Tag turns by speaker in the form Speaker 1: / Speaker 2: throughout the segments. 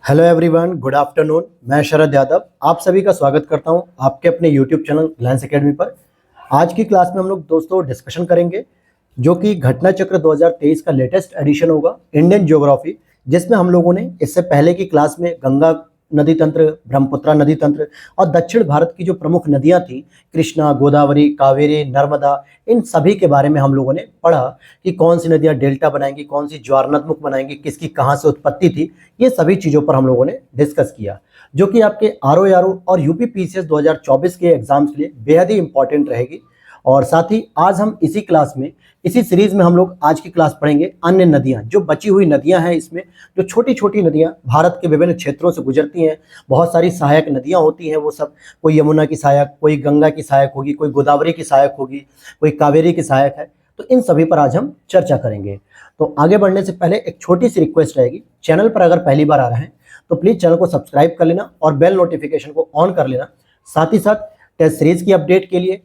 Speaker 1: Hello everyone, good afternoon. मैं शरद यादव आप सभी का स्वागत करता हूं आपके अपने यूट्यूब चैनल ग्लैंस एकेडमी पर। आज की क्लास में हम लोग दोस्तों डिस्कशन करेंगे जो कि घटना चक्र 2023 का लेटेस्ट एडिशन होगा, इंडियन ज्योग्राफी, जिसमें हम लोगों ने इससे पहले की क्लास में गंगा नदी तंत्र, ब्रह्मपुत्रा नदी तंत्र और दक्षिण भारत की जो प्रमुख नदियां थी, कृष्णा, गोदावरी, कावेरी, नर्मदा, इन सभी के बारे में हम लोगों ने पढ़ा कि कौन सी नदियां डेल्टा बनाएंगी, कौन सी ज्वारनदमुख बनाएंगी, किसकी कहाँ से उत्पत्ति थी। ये सभी चीज़ों पर हम लोगों ने डिस्कस किया, जो कि आपके आरओ और यूपी पीसीएस 2024 के एग्जाम्स के लिए बेहद ही इंपॉर्टेंट रहेगी। और साथ ही आज हम इसी क्लास में, इसी सीरीज में हम लोग आज की क्लास पढ़ेंगे अन्य नदियां, जो बची हुई नदियां हैं इसमें, जो छोटी छोटी नदियां भारत के विभिन्न क्षेत्रों से गुजरती हैं। बहुत सारी सहायक नदियां होती हैं, वो सब, कोई यमुना की सहायक, कोई गंगा की सहायक होगी, कोई गोदावरी की सहायक होगी, कोई कावेरी की सहायक है। तो इन सभी पर आज हम चर्चा करेंगे। तो आगे बढ़ने से पहले एक छोटी सी रिक्वेस्ट रहेगी, चैनल पर अगर पहली बार आ रहे हैं तो प्लीज़ चैनल को सब्सक्राइब कर लेना और बेल नोटिफिकेशन को ऑन कर लेना। साथ ही साथ टेस्ट सीरीज की अपडेट के लिए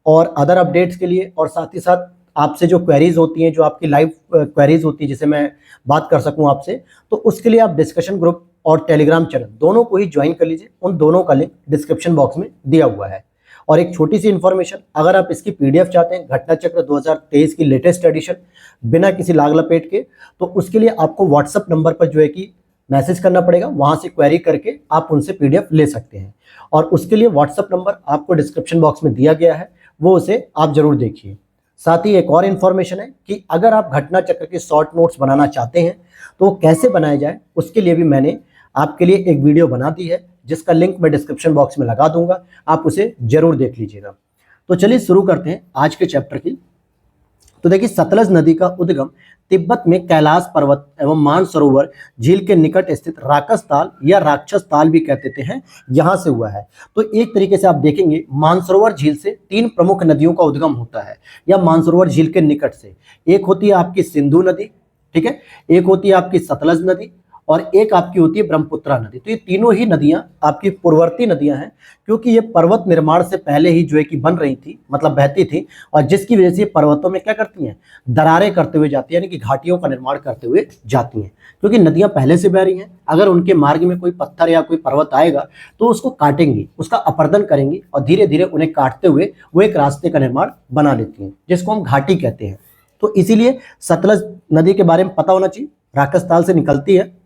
Speaker 1: और अदर अपडेट्स के लिए, और साथ ही साथ आपसे जो क्वेरीज होती हैं, जो आपकी लाइव क्वेरीज होती है जिसे मैं बात कर सकूं आपसे, तो उसके लिए आप डिस्कशन ग्रुप और टेलीग्राम चैनल दोनों को ही ज्वाइन कर लीजिए। उन दोनों का लिंक डिस्क्रिप्शन बॉक्स में दिया हुआ है। और एक छोटी सी इन्फॉर्मेशन, अगर आप इसकी पीडीएफ चाहते हैं, घटना चक्र 2023 की लेटेस्ट एडिशन, बिना किसी लाग लपेट के, तो उसके लिए आपको व्हाट्सएप नंबर पर जो है कि मैसेज करना पड़ेगा। वहां से क्वेरी करके आप उनसे पीडीएफ ले सकते हैं, और उसके लिए व्हाट्सएप नंबर आपको डिस्क्रिप्शन बॉक्स में दिया गया है, वो उसे आप जरूर देखिए। साथ ही एक और इन्फॉर्मेशन है कि अगर आप घटना चक्र के शॉर्ट नोट्स बनाना चाहते हैं तो वो कैसे बनाए जाए, उसके लिए भी मैंने आपके लिए एक वीडियो बना दी है, जिसका लिंक मैं डिस्क्रिप्शन बॉक्स में लगा दूंगा, आप उसे जरूर देख लीजिएगा। तो चलिए शुरू करते हैं आज के चैप्टर की। तो देखिए, सतलज नदी का उद्गम तिब्बत में कैलाश पर्वत एवं मानसरोवर झील के निकट स्थित राकस ताल या राक्षस ताल भी कहते हैं, यहां से हुआ है। तो एक तरीके से आप देखेंगे, मानसरोवर झील से तीन प्रमुख नदियों का उद्गम होता है, या मानसरोवर झील के निकट से। एक होती है आपकी सिंधु नदी, ठीक है, एक होती है आपकी सतलज नदी, और एक आपकी होती है ब्रह्मपुत्रा नदी। तो ये तीनों ही नदियां आपकी पूर्ववर्ती नदियां हैं, क्योंकि ये पर्वत निर्माण से पहले ही जो है कि बन रही थी, मतलब बहती थी, और जिसकी वजह से पर्वतों में क्या करती हैं, दरारें करते हुए जाती हैं, यानी कि घाटियों का निर्माण करते हुए जाती हैं। क्योंकि नदियां पहले से बह रही हैं, अगर उनके मार्ग में कोई पत्थर या कोई पर्वत आएगा तो उसको काटेंगी, उसका अपरदन करेंगी, और धीरे धीरे उन्हें काटते हुए वो एक रास्ते का निर्माण बना लेती हैं, जिसको हम घाटी कहते हैं। तो इसीलिए सतलज नदी के बारे में पता होना चाहिए, राकस ताल से निकलती है।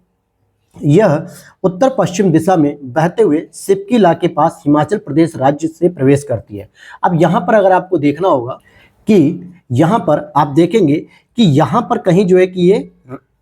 Speaker 1: यह उत्तर पश्चिम दिशा में बहते हुए सिपकीला के पास हिमाचल प्रदेश राज्य से प्रवेश करती है। अब यहाँ पर अगर आपको देखना होगा कि यहाँ पर आप देखेंगे कि यहाँ पर कहीं जो है कि ये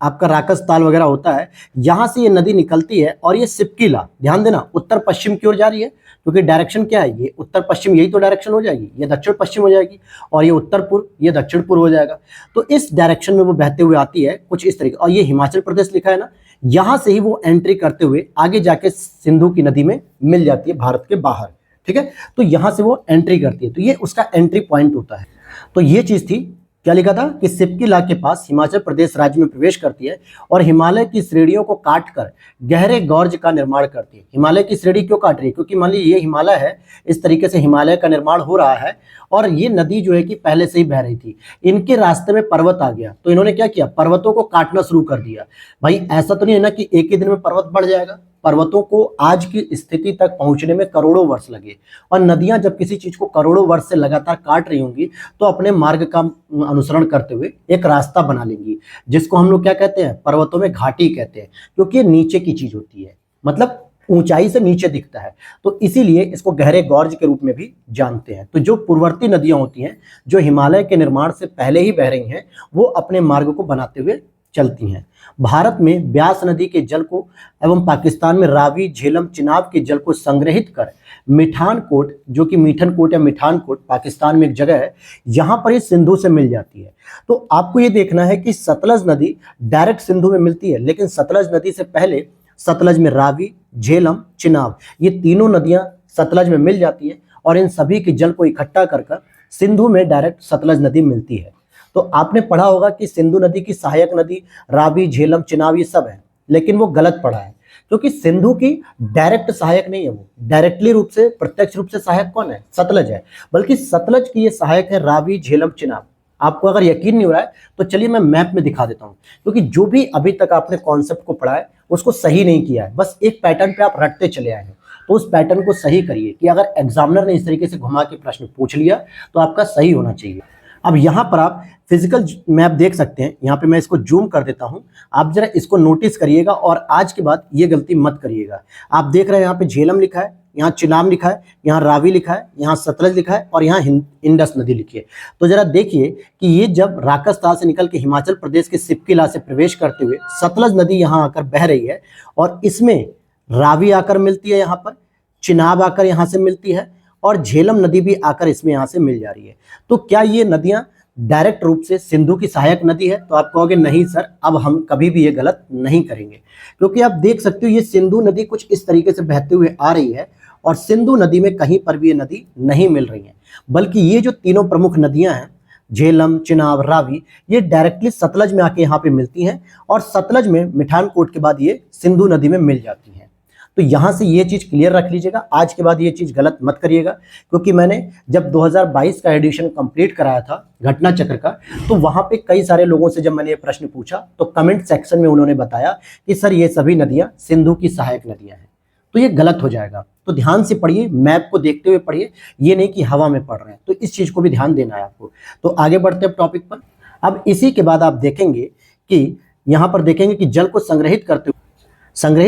Speaker 1: आपका राकस ताल वगैरह होता है, यहाँ से ये नदी निकलती है, और ये सिपकीला, ध्यान देना, उत्तर पश्चिम की ओर जा रही है, क्योंकि डायरेक्शन क्या है, ये उत्तर पश्चिम, यही तो डायरेक्शन हो जाएगी, ये दक्षिण पश्चिम हो जाएगी, और ये उत्तर पूर्व, ये दक्षिण पूर्व हो जाएगा। तो इस डायरेक्शन में वो बहते हुए आती है कुछ इस तरीके, और ये हिमाचल प्रदेश लिखा है ना, यहां से ही वो एंट्री करते हुए आगे जाके सिंधु की नदी में मिल जाती है भारत के बाहर, ठीक है। तो यहां से वो एंट्री करती है, तो ये उसका एंट्री पॉइंट होता है। तो ये चीज थी, क्या लिखा था कि सिपकीला के पास हिमाचल प्रदेश राज्य में प्रवेश करती है और हिमालय की श्रेणियों को काटकर गहरे गॉर्ज का निर्माण करती है। हिमालय की श्रेणी क्यों काट रही है, क्योंकि मान लीजिए ये हिमालय है, इस तरीके से हिमालय का निर्माण हो रहा है, और ये नदी जो है कि पहले से ही बह रही थी, इनके रास्ते में पर्वत आ गया, तो इन्होंने क्या किया, पर्वतों को काटना शुरू कर दिया। भाई ऐसा तो नहीं है ना कि एक ही दिन में पर्वत बढ़ जाएगा, पर्वतों को आज की स्थिति तक पहुंचने में करोड़ों वर्ष लगे, और नदियां जब किसी चीज को करोड़ों वर्ष से लगातार काट रही होंगी तो अपने मार्ग का अनुसरण करते हुए एक रास्ता बना लेंगी, जिसको हम लोग क्या कहते हैं, पर्वतों में घाटी कहते हैं, क्योंकि ये नीचे की चीज होती है, मतलब ऊंचाई से नीचे दिखता है, तो इसीलिए इसको गहरे गॉर्ज के रूप में भी जानते हैं। तो जो पूर्ववर्ती नदियां होती हैं, जो हिमालय के निर्माण से पहले ही बह रही हैं, वो अपने मार्ग को बनाते हुए चलती हैं। भारत में ब्यास नदी के जल को एवं पाकिस्तान में रावी, झेलम, चिनाब के जल को संग्रहित कर मिठानकोट, जो कि मीठनकोट या मिठानकोट पाकिस्तान में एक जगह है, यहाँ पर ये सिंधु से मिल जाती है। तो आपको ये देखना है कि सतलज नदी डायरेक्ट सिंधु में मिलती है, लेकिन सतलज नदी से पहले सतलज में रावी, झेलम, चिनाब, ये तीनों नदियां सतलज में मिल जाती हैं, और इन सभी के जल को इकट्ठा कर सिंधु में डायरेक्ट सतलज नदी मिलती है। तो आपने पढ़ा होगा कि सिंधु नदी की सहायक नदी रावी, झेलम, चिनाब ये सब है, लेकिन वो गलत पढ़ा है, क्योंकि सिंधु की डायरेक्ट सहायक नहीं है, वो डायरेक्टली रूप से, प्रत्यक्ष रूप से सहायक कौन है, सतलज है, बल्कि सतलज की ये सहायक है रावी, झेलम, चिनाब। आपको अगर यकीन नहीं हो रहा है तो चलिए मैं मैप में दिखा देता हूं, क्योंकि जो भी अभी तक आपने कॉन्सेप्ट को पढ़ा है उसको सही नहीं किया है, बस एक पैटर्न पे आप रटते चले आए हैं। तो उस पैटर्न को सही करिए कि अगर एग्जामिनर ने इस तरीके से घुमा के प्रश्न पूछ लिया तो आपका सही होना चाहिए। अब यहाँ पर आप फिजिकल मैप देख सकते हैं, यहाँ पे मैं इसको जूम कर देता हूँ, आप जरा इसको नोटिस करिएगा और आज के बाद ये गलती मत करिएगा। आप देख रहे हैं यहाँ पे झेलम लिखा है, यहाँ चिनाब लिखा है, यहाँ रावी लिखा है, यहाँ सतलज लिखा है और यहाँ इंडस नदी लिखी है। तो जरा देखिए कि ये जब राकस्तान से निकल के हिमाचल प्रदेश के सिपकिला से प्रवेश करते हुए सतलज नदी यहाँ आकर बह रही है और इसमें रावी आकर मिलती है, यहाँ पर चिनाब आकर यहाँ से मिलती है और झेलम नदी भी आकर इसमें यहाँ से मिल जा रही है। तो क्या ये नदियाँ डायरेक्ट रूप से सिंधु की सहायक नदी है? तो आप कहोगे नहीं सर, अब हम कभी भी ये गलत नहीं करेंगे, क्योंकि आप देख सकते हो ये सिंधु नदी कुछ इस तरीके से बहते हुए आ रही है और सिंधु नदी में कहीं पर भी ये नदी नहीं मिल रही है, बल्कि ये जो तीनों प्रमुख नदियां हैं झेलम, चिनाब, रावी, ये डायरेक्टली सतलज में आके यहाँ पे मिलती हैं और सतलज में मिठानकोट के बाद ये सिंधु नदी में मिल जाती हैं। तो यहाँ से ये चीज़ क्लियर रख लीजिएगा, आज के बाद ये चीज़ गलत मत करिएगा, क्योंकि मैंने जब 2022 का एडिशन कंप्लीट कराया था घटना चक्र का, तो वहाँ पे कई सारे लोगों से जब मैंने ये प्रश्न पूछा तो कमेंट सेक्शन में उन्होंने बताया कि सर ये सभी नदियाँ सिंधु की सहायक नदियाँ हैं। तो ये गलत हो जाएगा, तो ध्यान से पढ़िए, मैप को देखते हुए पढ़िए, ये नहीं कि हवा में पढ़ रहे हैं। तो इस चीज़ को भी ध्यान देना है आपको। तो आगे बढ़ते हैं टॉपिक पर। अब इसी के बाद आप देखेंगे कि यहाँ पर देखेंगे कि जल को संग्रहित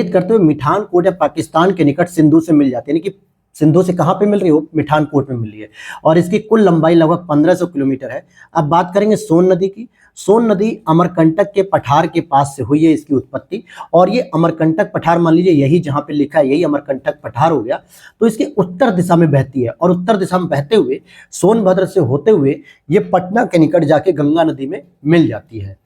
Speaker 1: करते हुए मिठानकोट या पाकिस्तान के निकट सिंधु से मिल जाती है, यानी कि सिंधु से कहाँ पे मिल रही हो? मिठानकोट में मिल रही है और इसकी कुल लंबाई लगभग 1500 किलोमीटर है। अब बात करेंगे सोन नदी की। सोन नदी अमरकंटक के पठार के पास से हुई है इसकी उत्पत्ति, और ये अमरकंटक पठार मान लीजिए यही जहाँ पे लिखा है यही अमरकंटक पठार हो गया। तो इसके उत्तर दिशा में बहती है और उत्तर दिशा में बहते हुए सोनभद्र से होते हुए ये पटना के निकट जाके गंगा नदी में मिल जाती है।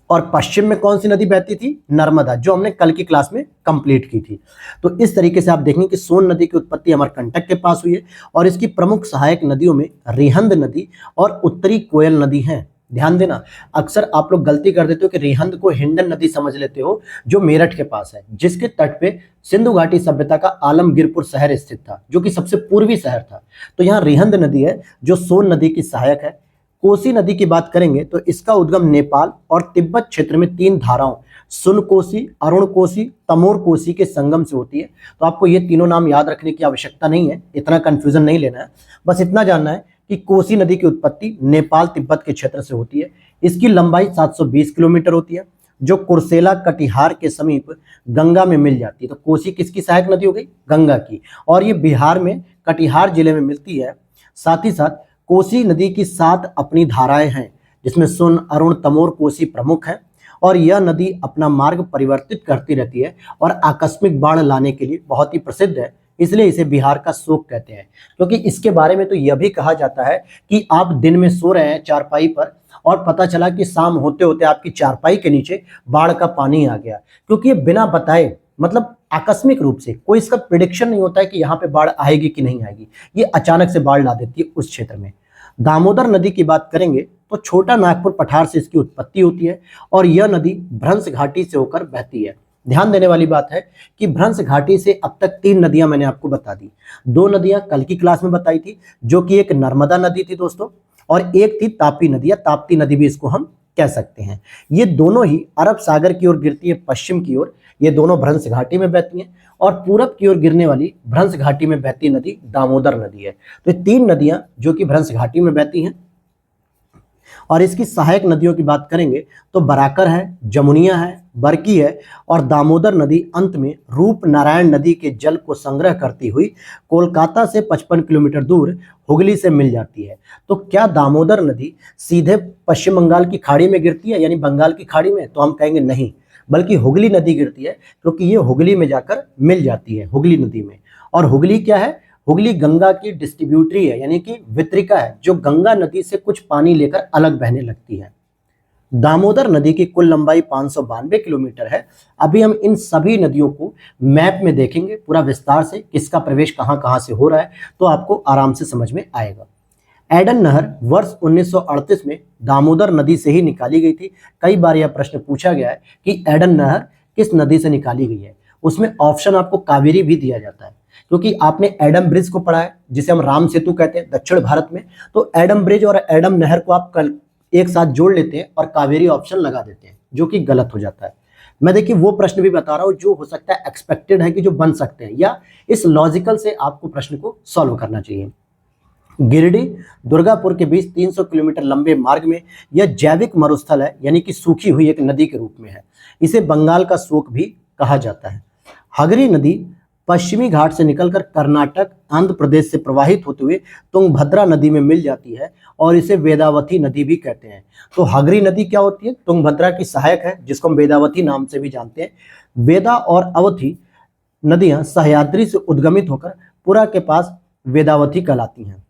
Speaker 1: और पश्चिम में कौन सी नदी बहती थी? नर्मदा, जो हमने कल की क्लास में कंप्लीट की थी। तो इस तरीके से आप देखेंगे कि सोन नदी की उत्पत्ति अमरकंटक के पास हुई है और इसकी प्रमुख सहायक नदियों में रिहंद नदी और उत्तरी कोयल नदी हैं। ध्यान देना, अक्सर आप लोग गलती कर देते हो कि रिहंद को हिंडन नदी समझ लेते हो, जो मेरठ के पास है, जिसके तट पे सिंधु घाटी सभ्यता का आलमगीरपुर शहर स्थित था, जो कि सबसे पूर्वी शहर था। तो यहाँ रिहंद नदी है जो सोन नदी की सहायक है। कोसी नदी की बात करेंगे तो इसका उद्गम नेपाल और तिब्बत क्षेत्र में 3 धाराओं सुन कोसी, अरुण कोसी, तमोर कोसी के संगम से होती है। तो आपको ये तीनों नाम याद रखने की आवश्यकता नहीं है, इतना कंफ्यूजन नहीं लेना है, बस इतना जानना है कि कोसी नदी की उत्पत्ति नेपाल तिब्बत के क्षेत्र से होती है। इसकी लंबाई 720 किलोमीटर होती है, जो कुर्सेला कटिहार के समीप गंगा में मिल जाती है। तो कोसी किसकी सहायक नदी हो गई? गंगा की, और ये बिहार में कटिहार जिले में मिलती है। साथ ही साथ कोसी नदी की 7 अपनी धाराएं हैं, जिसमें सुन, अरुण, तमोर, कोसी प्रमुख है, और यह नदी अपना मार्ग परिवर्तित करती रहती है और आकस्मिक बाढ़ लाने के लिए बहुत ही प्रसिद्ध है, इसलिए इसे बिहार का शोक कहते हैं। क्योंकि इसके बारे में तो यह भी कहा जाता है कि आप दिन में सो रहे हैं चारपाई पर और पता चला कि शाम होते होते आपकी चारपाई के नीचे बाढ़ का पानी आ गया, क्योंकि ये बिना बताए, मतलब आकस्मिक रूप से, कोई इसका प्रिडिक्शन नहीं होता है कि यहाँ पे बाढ़ आएगी कि नहीं आएगी, ये अचानक से बाढ़ ला देती है उस क्षेत्र में। दामोदर नदी की बात करेंगे तो छोटा नागपुर पठार से इसकी उत्पत्ति होती है और यह नदी भ्रंश घाटी से होकर बहती है। ध्यान देने वाली बात है कि भ्रंश घाटी से अब तक 3 नदियां मैंने आपको बता दी। 2 नदियां कल की क्लास में बताई थी, जो कि एक नर्मदा नदी थी दोस्तों, और एक थी ताप्ती नदी या ताप्ती नदी भी इसको हम कह सकते हैं। ये दोनों ही अरब सागर की ओर गिरती है, पश्चिम की ओर ये दोनों भ्रंश घाटी में बहती हैं, और पूरब की ओर गिरने वाली भ्रंश घाटी में बहती नदी दामोदर नदी है। तो ये 3 नदियां जो कि भ्रंश घाटी में बहती हैं। और इसकी सहायक नदियों की बात करेंगे तो बराकर है, जमुनिया है, बरकी है, और दामोदर नदी अंत में रूप नारायण नदी के जल को संग्रह करती हुई कोलकाता से 55 किलोमीटर दूर हुगली से मिल जाती है। तो क्या दामोदर नदी सीधे पश्चिम बंगाल की खाड़ी में गिरती है, यानी बंगाल की खाड़ी में? तो हम कहेंगे नहीं, बल्कि हुगली नदी गिरती है, क्योंकि ये हुगली में जाकर मिल जाती है, हुगली नदी में। और हुगली क्या है? हुगली गंगा की डिस्ट्रीब्यूटरी है, यानी कि वितरिका है, जो गंगा नदी से कुछ पानी लेकर अलग बहने लगती है। दामोदर नदी की कुल लंबाई 592 किलोमीटर है। अभी हम इन सभी नदियों को मैप में देखेंगे पूरा विस्तार से, किसका प्रवेश कहाँ कहाँ से हो रहा है, तो आपको आराम से समझ में आएगा। एडन नहर वर्ष 1938 में दामोदर नदी से ही निकाली गई थी। कई बार यह प्रश्न पूछा गया है कि एडन नहर किस नदी से निकाली गई है। उसमें ऑप्शन आपको कावेरी भी दिया जाता है, क्योंकि आपने एडम ब्रिज को पढ़ा है, जिसे हम राम सेतु कहते हैं दक्षिण भारत में। तो एडम ब्रिज और एडम नहर को आप कल एक साथ जोड़ लेते हैं और कावेरी ऑप्शन लगा देते हैं, जो कि गलत हो जाता है। मैं देखिए वो प्रश्न भी बता रहा हूं जो हो सकता है एक्सपेक्टेड है कि जो बन सकते हैं, या इस लॉजिकल से आपको प्रश्न को सॉल्व करना चाहिए। गिरिडीह दुर्गापुर के बीच 300 किलोमीटर लंबे मार्ग में यह जैविक मरुस्थल है, यानी कि सूखी हुई एक नदी के रूप में है। इसे बंगाल का शोक भी कहा जाता है। हगरी नदी पश्चिमी घाट से निकलकर कर्नाटक, आंध्र प्रदेश से प्रवाहित होते हुए तुंगभद्रा नदी में मिल जाती है और इसे वेदावती नदी भी कहते हैं। तो हगरी नदी क्या होती है? तुंगभद्रा की सहायक है, जिसको हम वेदावती नाम से भी जानते हैं। वेदा और अवधि नदियां सह्याद्री से उद्गमित होकर पुरा के पास वेदावती कहलाती हैं।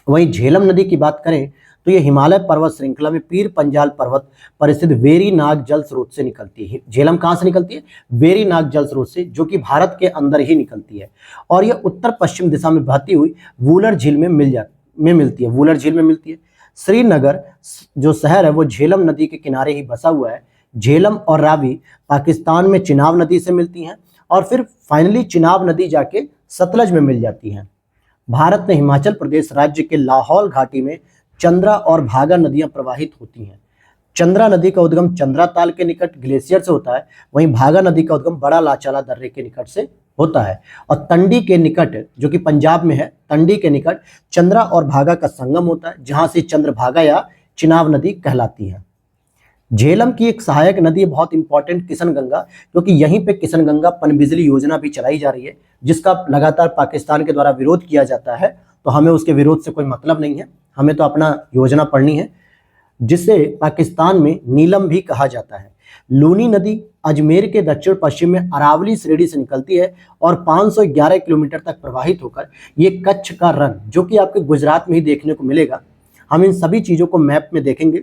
Speaker 1: वहीं झेलम नदी की बात करें तो ये हिमालय पर्वत श्रृंखला में पीर पंजाल पर्वत पर स्थित वेरी नाग जल स्रोत से निकलती है। झेलम कहाँ से निकलती है? वेरी नाग जल स्रोत से, जो कि भारत के अंदर ही निकलती है और यह उत्तर पश्चिम दिशा में बहती हुई वूलर झील में मिलती है। वूलर झील में मिलती है। श्रीनगर जो शहर है वो झेलम नदी के किनारे ही बसा हुआ है। झेलम और रावी पाकिस्तान में चिनाब नदी से मिलती हैं और फिर फाइनली चिनाब नदी जाके सतलज में मिल जाती हैं। भारत में हिमाचल प्रदेश राज्य के लाहौल घाटी में चंद्रा और भागा नदियां प्रवाहित होती हैं। चंद्रा नदी का उद्गम चंद्रा ताल के निकट ग्लेशियर से होता है, वहीं भागा नदी का उद्गम बड़ा लाचाला दर्रे के निकट से होता है और तंडी के निकट, जो कि पंजाब में है, तंडी के निकट चंद्रा और भागा का संगम होता है, जहां से चंद्रभागा या चिनाब नदी कहलाती है। झेलम की एक सहायक नदी है बहुत इंपॉर्टेंट, किशनगंगा, क्योंकि यहीं पे किशनगंगा पनबिजली योजना भी चलाई जा रही है, जिसका लगातार पाकिस्तान के द्वारा विरोध किया जाता है। तो हमें उसके विरोध से कोई मतलब नहीं है, हमें तो अपना योजना पढ़नी है, जिसे पाकिस्तान में नीलम भी कहा जाता है। लूनी नदी अजमेर के दक्षिण पश्चिम में अरावली श्रेणी से निकलती है और 511 किलोमीटर तक प्रवाहित होकर ये कच्छ का रन, जो कि आपके गुजरात में ही देखने को मिलेगा, हम इन सभी चीज़ों को मैप में देखेंगे,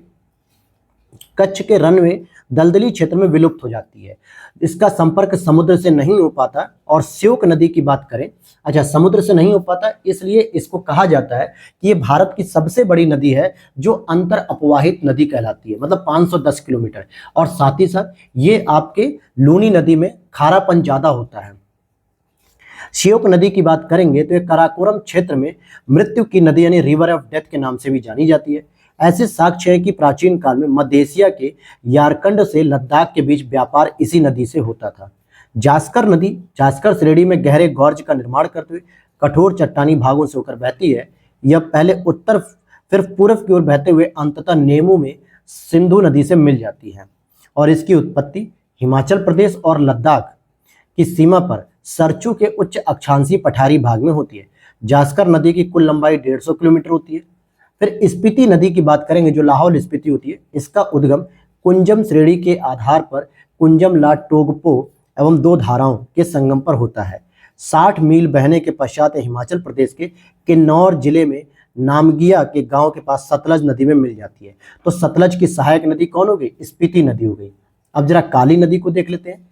Speaker 1: कच्छ के रन में दलदली क्षेत्र में विलुप्त हो जाती है। इसका संपर्क समुद्र से नहीं हो पाता। और श्योक नदी की बात करें, अच्छा समुद्र से नहीं हो पाता, इसलिए इसको कहा जाता है कि ये भारत की सबसे बड़ी नदी है जो अंतर अपवाहित नदी कहलाती है, मतलब 510 किलोमीटर। और साथ ही साथ ये आपके लूनी नदी में खारापन ज़्यादा होता है। श्योक नदी की बात करेंगे तो ये काराकोरम क्षेत्र में मृत्यु की नदी यानी रिवर ऑफ डेथ के नाम से भी जानी जाती है। ऐसे साक्ष्य है कि प्राचीन काल में मध्य एशिया के यारकंड से लद्दाख के बीच व्यापार इसी नदी से होता था। जास्कर नदी जास्कर श्रेणी में गहरे गॉर्ज का निर्माण करते हुए कठोर चट्टानी भागों से होकर बहती है। यह पहले उत्तर फिर पूर्व की ओर बहते हुए अंततः नेमू में सिंधु नदी से मिल जाती है और इसकी उत्पत्ति हिमाचल प्रदेश और लद्दाख की सीमा पर सरचू के उच्च अक्षांशीय पठारी भाग में होती है। जास्कर नदी की कुल लंबाई 150 किलोमीटर होती है। फिर स्पीति नदी की बात करेंगे जो लाहौल स्पीति होती है, इसका उद्गम कुंजम श्रेणी के आधार पर कुंजम ला टोगपो एवं दो धाराओं के संगम पर होता है। 60 मील बहने के पश्चात हिमाचल प्रदेश के किन्नौर जिले में नामगिया के गांव के पास सतलज नदी में मिल जाती है। तो सतलज की सहायक नदी कौन हो गई? स्पीति नदी हो गई। अब जरा काली नदी को देख लेते हैं।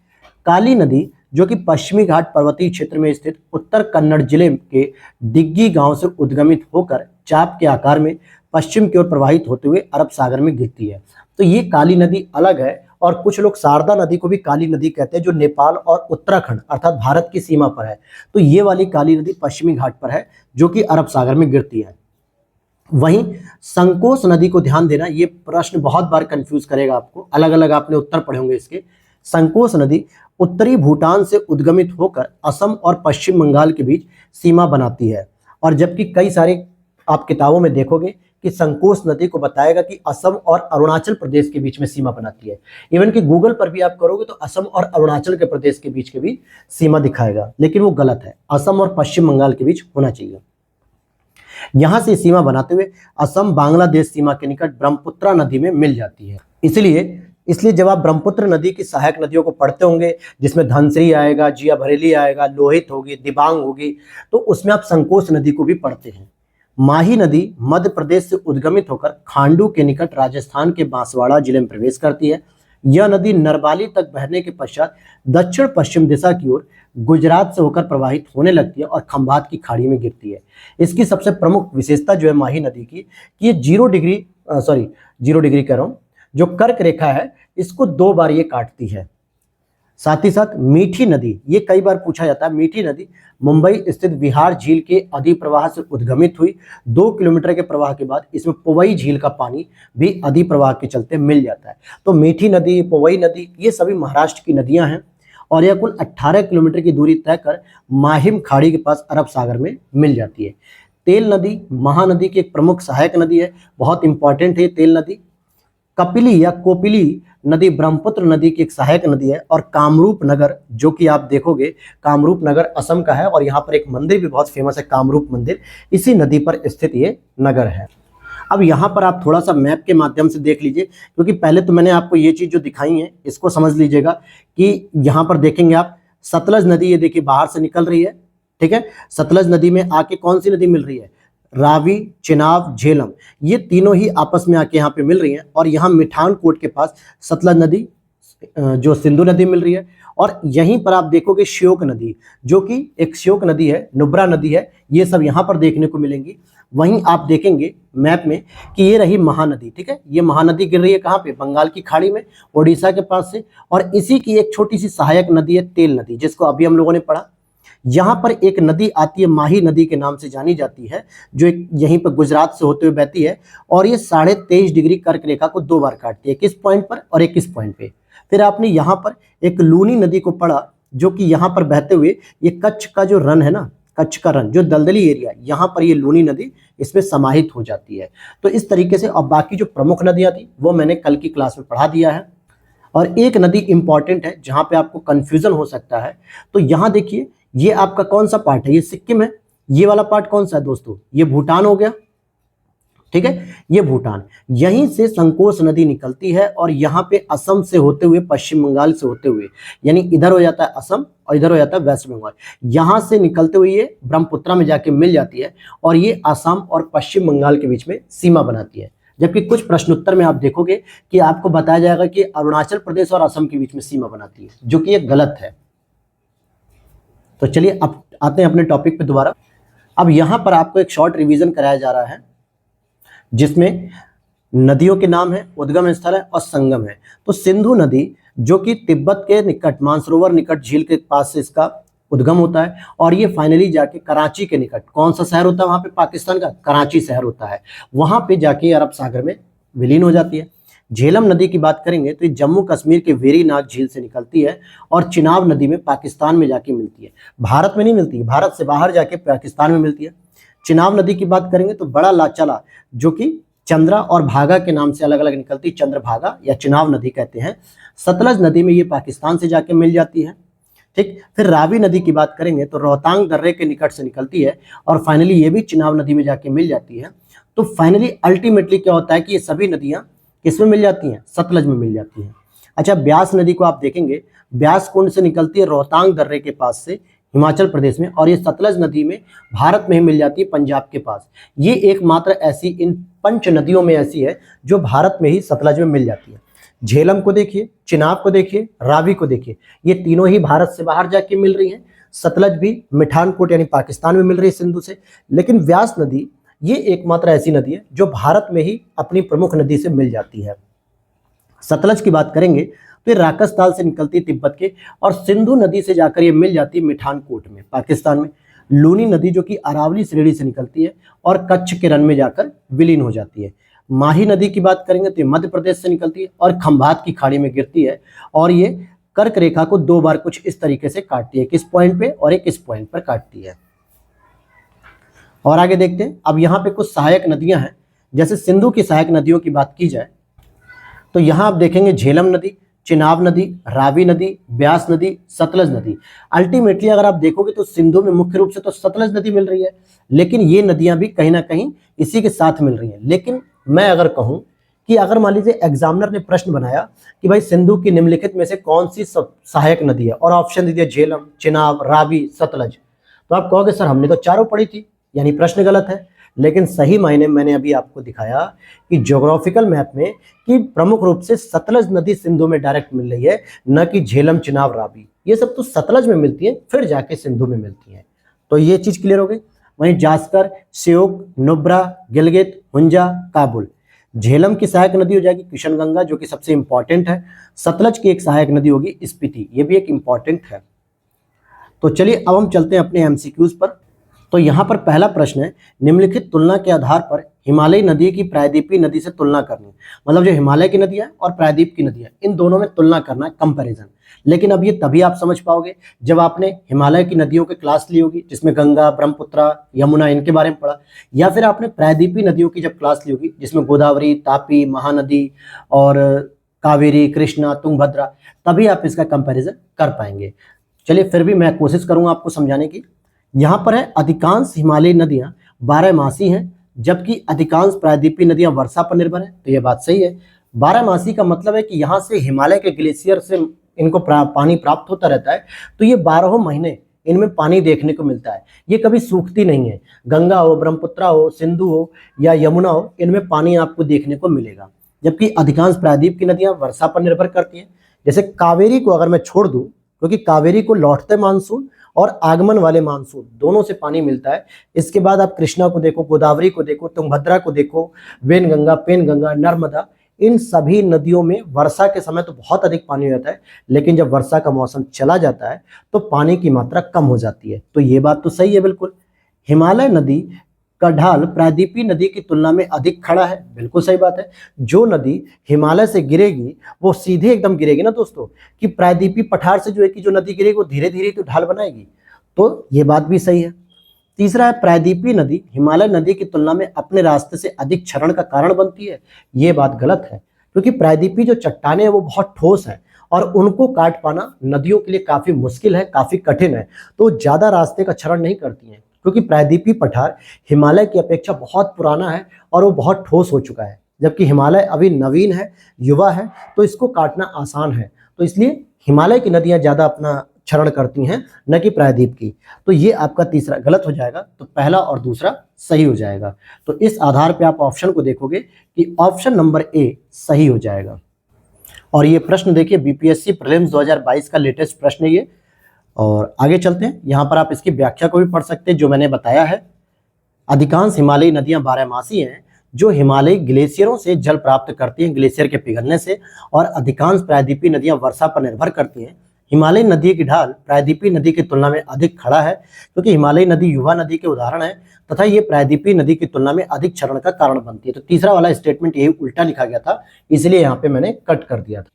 Speaker 1: काली नदी जो कि पश्चिमी घाट पर्वतीय क्षेत्र में स्थित उत्तर कन्नड़ जिले के डिग्गी गांव से उद्गमित होकर चाप के आकार में पश्चिम की ओर प्रवाहित होते हुए अरब सागर में गिरती है। तो ये काली नदी अलग है और कुछ लोग शारदा नदी को भी काली नदी कहते हैं, जो नेपाल और उत्तराखंड अर्थात भारत की सीमा पर है। तो ये वाली काली नदी पश्चिमी घाट पर है जो कि अरब सागर में गिरती है। वहीं संकोस नदी को ध्यान देना, ये प्रश्न बहुत बार कंफ्यूज करेगा आपको, अलग अलग आपने उत्तर पढ़े होंगे इसके। संकोस नदी उत्तरी भूटान से उद्गमित होकर असम और पश्चिम बंगाल के बीच सीमा बनाती है और जबकि कई सारे आप किताबों में देखोगे कि संकोस नदी को बताएगा कि असम और अरुणाचल प्रदेश के बीच में सीमा बनाती है। इवन कि गूगल पर भी आप करोगे तो असम और अरुणाचल के प्रदेश के बीच के भी सीमा दिखाएगा, लेकिन वो गलत है, असम और पश्चिम बंगाल के बीच होना चाहिए। यहां से सीमा बनाते हुए असम बांग्लादेश सीमा के निकट ब्रह्मपुत्रा नदी में मिल जाती है। इसलिए जब आप ब्रह्मपुत्र नदी की सहायक नदियों को पढ़ते होंगे, जिसमें धनसिरी आएगा, जिया भरेली आएगा, लोहित होगी, दिबांग होगी, तो उसमें आप संकोस नदी को भी पढ़ते हैं। माही नदी मध्य प्रदेश से उद्गमित होकर खांडू के निकट राजस्थान के बांसवाड़ा जिले में प्रवेश करती है। यह नदी नरबाली तक बहने के पश्चात दक्षिण पश्चिम दिशा की ओर गुजरात से होकर प्रवाहित होने लगती है और खंभात की खाड़ी में गिरती है। इसकी सबसे प्रमुख विशेषता जो है माही नदी की, कि ये 0 डिग्री कह रहा हूँ, जो कर्क रेखा है इसको 2 बार ये काटती है। साथ ही साथ मीठी नदी, ये कई बार पूछा जाता है, मीठी नदी मुंबई स्थित विहार झील के अधिप्रवाह से उद्गमित हुई। 2 किलोमीटर के प्रवाह के बाद इसमें पुवई झील का पानी भी अधिप्रवाह के चलते मिल जाता है। तो मीठी नदी, पुवई नदी, ये सभी महाराष्ट्र की नदियां हैं और यह कुल 18 किलोमीटर की दूरी तय कर माहिम खाड़ी के पास अरब सागर में मिल जाती है। तेल नदी महानदी की एक प्रमुख सहायक नदी है, बहुत इंपॉर्टेंट है तेल नदी। कपिली या कोपिली नदी ब्रह्मपुत्र नदी की एक सहायक नदी है। और कामरूप नगर, जो कि आप देखोगे कामरूप नगर असम का है और यहाँ पर एक मंदिर भी बहुत फेमस है, कामरूप मंदिर, इसी नदी पर स्थित ये नगर है। अब यहाँ पर आप थोड़ा सा मैप के माध्यम से देख लीजिए, क्योंकि पहले तो मैंने आपको ये चीज़ जो दिखाई है इसको समझ लीजिएगा कि यहाँ पर देखेंगे आप सतलज नदी, ये देखिए बाहर से निकल रही है, ठीक है। सतलज नदी में आके कौन सी नदी मिल रही है? रावी, चिनाब, झेलम, ये तीनों ही आपस में आके यहाँ पे मिल रही हैं। और यहाँ मिठान कोट के पास सतलज नदी जो सिंधु नदी मिल रही है। और यहीं पर आप देखोगे श्योक नदी, जो कि एक श्योक नदी है, नुब्रा नदी है, ये सब यहाँ पर देखने को मिलेंगी। वहीं आप देखेंगे मैप में कि ये रही महानदी, ठीक है। ये महानदी गिर रही है कहाँ पे? बंगाल की खाड़ी में, ओडिशा के पास से। और इसी की एक छोटी सी सहायक नदी है तेल नदी, जिसको अभी हम लोगों ने पढ़ा। यहाँ पर एक नदी आती है, माही नदी के नाम से जानी जाती है, जो यहीं पर गुजरात से होते हुए बहती है और ये 23.5 डिग्री कर्क रेखा को 2 बार काटती है, किस पॉइंट पर और एक किस पॉइंट पे। फिर आपने यहाँ पर एक लूनी नदी को पढ़ा, जो कि यहाँ पर बहते हुए ये कच्छ का जो रन है ना, कच्छ का रन जो दलदली एरिया, यहाँ पर ये लूनी नदी इसमें समाहित हो जाती है। तो इस तरीके से अब बाकी जो प्रमुख नदियाँ थी वो मैंने कल की क्लास में पढ़ा दिया है। और एक नदी इंपॉर्टेंट है जहाँ पे आपको कंफ्यूजन हो सकता है, तो यहाँ देखिए ये आपका कौन सा पार्ट है? ये सिक्किम है। ये वाला पार्ट कौन सा है दोस्तों? ये भूटान हो गया, ठीक है, ये भूटान। यहीं से संकोच नदी निकलती है और यहाँ पे असम से होते हुए, पश्चिम बंगाल से होते हुए, यानी इधर हो जाता है असम और इधर हो जाता है वेस्ट बंगाल, यहाँ से निकलते हुए ये ब्रह्मपुत्रा में जाके मिल जाती है और ये असम और पश्चिम बंगाल के बीच में सीमा बनाती है। जबकि कुछ प्रश्नोत्तर में आप देखोगे कि आपको बताया जाएगा कि अरुणाचल प्रदेश और असम के बीच में सीमा बनाती है, जो कि ये गलत है। तो चलिए अब आते हैं अपने टॉपिक पे दोबारा। अब यहाँ पर आपको एक शॉर्ट रिवीजन कराया जा रहा है, जिसमें नदियों के नाम है, उद्गम स्थल है और संगम है। तो सिंधु नदी, जो कि तिब्बत के निकट, मानसरोवर निकट झील के पास से इसका उद्गम होता है और ये फाइनली जाके कराची के निकट, कौन सा शहर होता है वहाँ पे? पाकिस्तान का कराची शहर होता है, वहाँ पे जाके अरब सागर में विलीन हो जाती है। झेलम नदी की बात करेंगे तो ये जम्मू कश्मीर के वेरीनाग झील से निकलती है और चिनाब नदी में पाकिस्तान में जाके मिलती है, भारत में नहीं मिलती, भारत से बाहर जाके पाकिस्तान में मिलती है। चिनाब नदी की बात करेंगे तो बड़ा लाचला, जो कि चंद्रा और भागा के नाम से अलग अलग निकलती, चंद्रभागा या चिनाब नदी कहते हैं। सतलज नदी में ये पाकिस्तान से जाके मिल जाती है, ठीक। फिर रावी नदी की बात करेंगे तो रोहतांग दर्रे के निकट से निकलती है और फाइनली ये भी चिनाब नदी में जाके मिल जाती है। तो फाइनली अल्टीमेटली क्या होता है कि ये सभी नदियां किसमें मिल जाती हैं? सतलज में मिल जाती हैं। अच्छा, ब्यास नदी को आप देखेंगे, ब्यास कुंड से निकलती है रोहतांग दर्रे के पास से हिमाचल प्रदेश में और ये सतलज नदी में भारत में ही मिल जाती है, पंजाब के पास। ये एकमात्र ऐसी इन 5 नदियों में ऐसी है जो भारत में ही सतलज में मिल जाती है। झेलम को देखिए, चिनाब को देखिए, रावी को देखिए, ये तीनों ही भारत से बाहर जाके मिल रही हैं। सतलज भी मिठानकोट यानी पाकिस्तान में मिल रही है सिंधु से। लेकिन व्यास नदी ये एकमात्र ऐसी नदी है जो भारत में ही अपनी प्रमुख नदी से मिल जाती है। सतलज की बात करेंगे तो ये राकसताल से निकलती है तिब्बत के और सिंधु नदी से जाकर ये मिल जाती है मिठानकोट में, पाकिस्तान में। लूनी नदी जो कि अरावली श्रेणी से निकलती है और कच्छ के रन में जाकर विलीन हो जाती है। माही नदी की बात करेंगे तो ये मध्य प्रदेश से निकलती है और खंभात की खाड़ी में गिरती है और ये कर्क रेखा को 2 बार कुछ इस तरीके से काटती है, किस पॉइंट पे और एक किस पॉइंट पर काटती है। और आगे देखते हैं। अब यहाँ पे कुछ सहायक नदियां हैं, जैसे सिंधु की सहायक नदियों की बात की जाए तो यहाँ आप देखेंगे झेलम नदी, चिनाब नदी, रावी नदी, ब्यास नदी, सतलज नदी। अल्टीमेटली अगर आप देखोगे तो सिंधु में मुख्य रूप से तो सतलज नदी मिल रही है, लेकिन ये नदियां भी कहीं ना कहीं इसी के साथ मिल रही हैं। लेकिन मैं अगर कहूँ कि अगर मान लीजिए एग्जामिनर ने प्रश्न बनाया कि भाई सिंधु की निम्नलिखित में से कौन सी सहायक नदी है और ऑप्शन दे दिया झेलम, चिनाब, रावी, सतलज, तो आप कहोगे सर हमने तो चारों पढ़ी थी, यानी प्रश्न गलत है। लेकिन सही मायने मैंने अभी आपको दिखाया कि ज्योग्राफिकल मैप में कि प्रमुख रूप से सतलज नदी सिंधु में डायरेक्ट मिल रही है, न कि झेलम, चिनाब, रावी। ये सब तो सतलज में मिलती है, फिर जाके सिंधु में मिलती है। तो ये चीज क्लियर हो गई। वहीं जास्कर, श्योक, नुब्रा, गिलगित, हुंजा, काबुल, झेलम की सहायक नदी हो जाएगी किशनगंगा, जो कि सबसे इंपॉर्टेंट है। सतलज की एक सहायक नदी होगी स्पीति, ये भी एक इंपॉर्टेंट है। तो चलिए अब हम चलते हैं अपने एमसीक्यूज पर। तो यहाँ पर पहला प्रश्न है, निम्नलिखित तुलना के आधार पर हिमालयी नदी की प्रायद्वीपीय नदी से तुलना करनी। मतलब जो हिमालय की नदी है और प्रायद्वीप की नदी है, इन दोनों में तुलना करना है, कंपैरिजन। लेकिन अब ये तभी आप समझ पाओगे जब आपने हिमालय की नदियों के क्लास ली होगी, जिसमें गंगा, ब्रह्मपुत्र, यमुना इनके बारे में पढ़ा, या फिर आपने प्रायद्वीपीय नदियों की जब क्लास ली होगी, जिसमें गोदावरी, तापी, महानदी और कावेरी, कृष्णा, तुंगभद्रा, तभी आप इसका कंपैरिजन कर पाएंगे। चलिए फिर भी मैं कोशिश करूंगा आपको समझाने की। यहाँ पर है, अधिकांश हिमालयी नदियां 12मासी हैं, जबकि अधिकांश प्रायद्वीपीय नदियां वर्षा पर निर्भर हैं। तो ये बात सही है। 12मासी का मतलब है कि यहाँ से हिमालय के ग्लेशियर से इनको पानी प्राप्त होता रहता है, तो ये 12 महीने इनमें पानी देखने को मिलता है, ये कभी सूखती नहीं है। गंगा हो, ब्रह्मपुत्र हो, सिंधु हो या यमुना हो, इनमें पानी आपको देखने को मिलेगा। जबकि अधिकांश प्रायद्वीप की नदियां वर्षा पर निर्भर करती हैं। जैसे कावेरी को अगर मैं छोड़ दूं, क्योंकि कावेरी को लौटते मानसून और आगमन वाले मानसून दोनों से पानी मिलता है। इसके बाद आप कृष्णा को देखो, गोदावरी को देखो, तुंगभद्रा को देखो, वेनगंगा, पेनगंगा, नर्मदा, इन सभी नदियों में वर्षा के समय तो बहुत अधिक पानी हो जाता है, लेकिन जब वर्षा का मौसम चला जाता है तो पानी की मात्रा कम हो जाती है। तो ये बात तो सही है बिल्कुल। हिमालय नदी का ढाल प्रायद्वीपीय नदी की तुलना में अधिक खड़ा है, बिल्कुल सही बात है। जो नदी हिमालय से गिरेगी वो सीधे एकदम गिरेगी ना दोस्तों, कि प्रायद्वीपीय पठार से जो है कि जो नदी गिरेगी वो धीरे धीरे तो ढाल बनाएगी। तो ये बात भी सही है। तीसरा है, प्रायद्वीपीय नदी हिमालय नदी की तुलना में अपने रास्ते से अधिक क्षरण का कारण बनती है। ये बात गलत है, क्योंकि प्रायद्वीपीय जो चट्टानें हैं वो बहुत ठोस है और उनको काट पाना नदियों के लिए काफी मुश्किल है, काफी कठिन है, तो ज्यादा रास्ते का क्षरण नहीं करती हैं। क्योंकि प्रायद्वीपीय पठार हिमालय की अपेक्षा बहुत पुराना है और वो बहुत ठोस हो चुका है, जबकि हिमालय अभी नवीन है, युवा है, तो इसको काटना आसान है। तो इसलिए हिमालय की नदियां ज्यादा अपना क्षरण करती हैं, न कि प्रायद्वीप की। तो ये आपका तीसरा गलत हो जाएगा, तो पहला और दूसरा सही हो जाएगा। तो इस आधार पे आप ऑप्शन को देखोगे कि ऑप्शन नंबर ए सही हो जाएगा। और ये प्रश्न देखिए, बीपीएससी प्रीलिम्स 2022 का लेटेस्ट प्रश्न है ये। और आगे चलते हैं, यहाँ पर आप इसकी व्याख्या को भी पढ़ सकते हैं जो मैंने बताया है। अधिकांश हिमालयी नदियां 12मासी हैं, जो हिमालयी ग्लेशियरों से जल प्राप्त करती हैं, ग्लेशियर के पिघलने से। और अधिकांश प्रायद्वीपीय नदियां वर्षा पर निर्भर करती हैं। हिमालयी नदी की ढाल प्रायद्वीपीय नदी की तुलना में अधिक खड़ा है, क्योंकि हिमालयी नदी युवा नदी के उदाहरण है, तथा ये प्रायद्वीपीय नदी की तुलना में अधिक क्षरण का कारण बनती है। तो तीसरा वाला स्टेटमेंट यही उल्टा लिखा गया था, इसलिए यहाँ पे मैंने कट कर दिया था।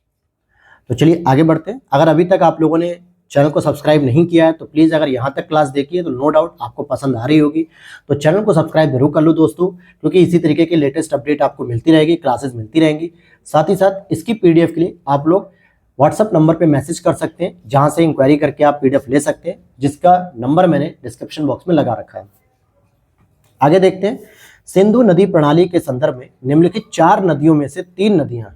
Speaker 1: तो चलिए आगे बढ़ते हैं। अगर अभी तक आप लोगों ने चैनल को सब्सक्राइब नहीं किया है तो प्लीज़, अगर यहाँ तक क्लास देखी है तो नो डाउट आपको पसंद आ रही होगी, तो चैनल को सब्सक्राइब जरूर कर लो दोस्तों, क्योंकि इसी तरीके की लेटेस्ट अपडेट आपको मिलती रहेगी, क्लासेस मिलती रहेंगी। साथ ही साथ इसकी पीडीएफ के लिए आप लोग व्हाट्सअप नंबर पे मैसेज कर सकते हैं, जहां से इंक्वायरी करके आप पीडीएफ ले सकते हैं, जिसका नंबर मैंने डिस्क्रिप्शन बॉक्स में लगा रखा है। आगे देखते हैं, सिंधु नदी प्रणाली के संदर्भ में निम्नलिखित 4 नदियों में से 3 नदियां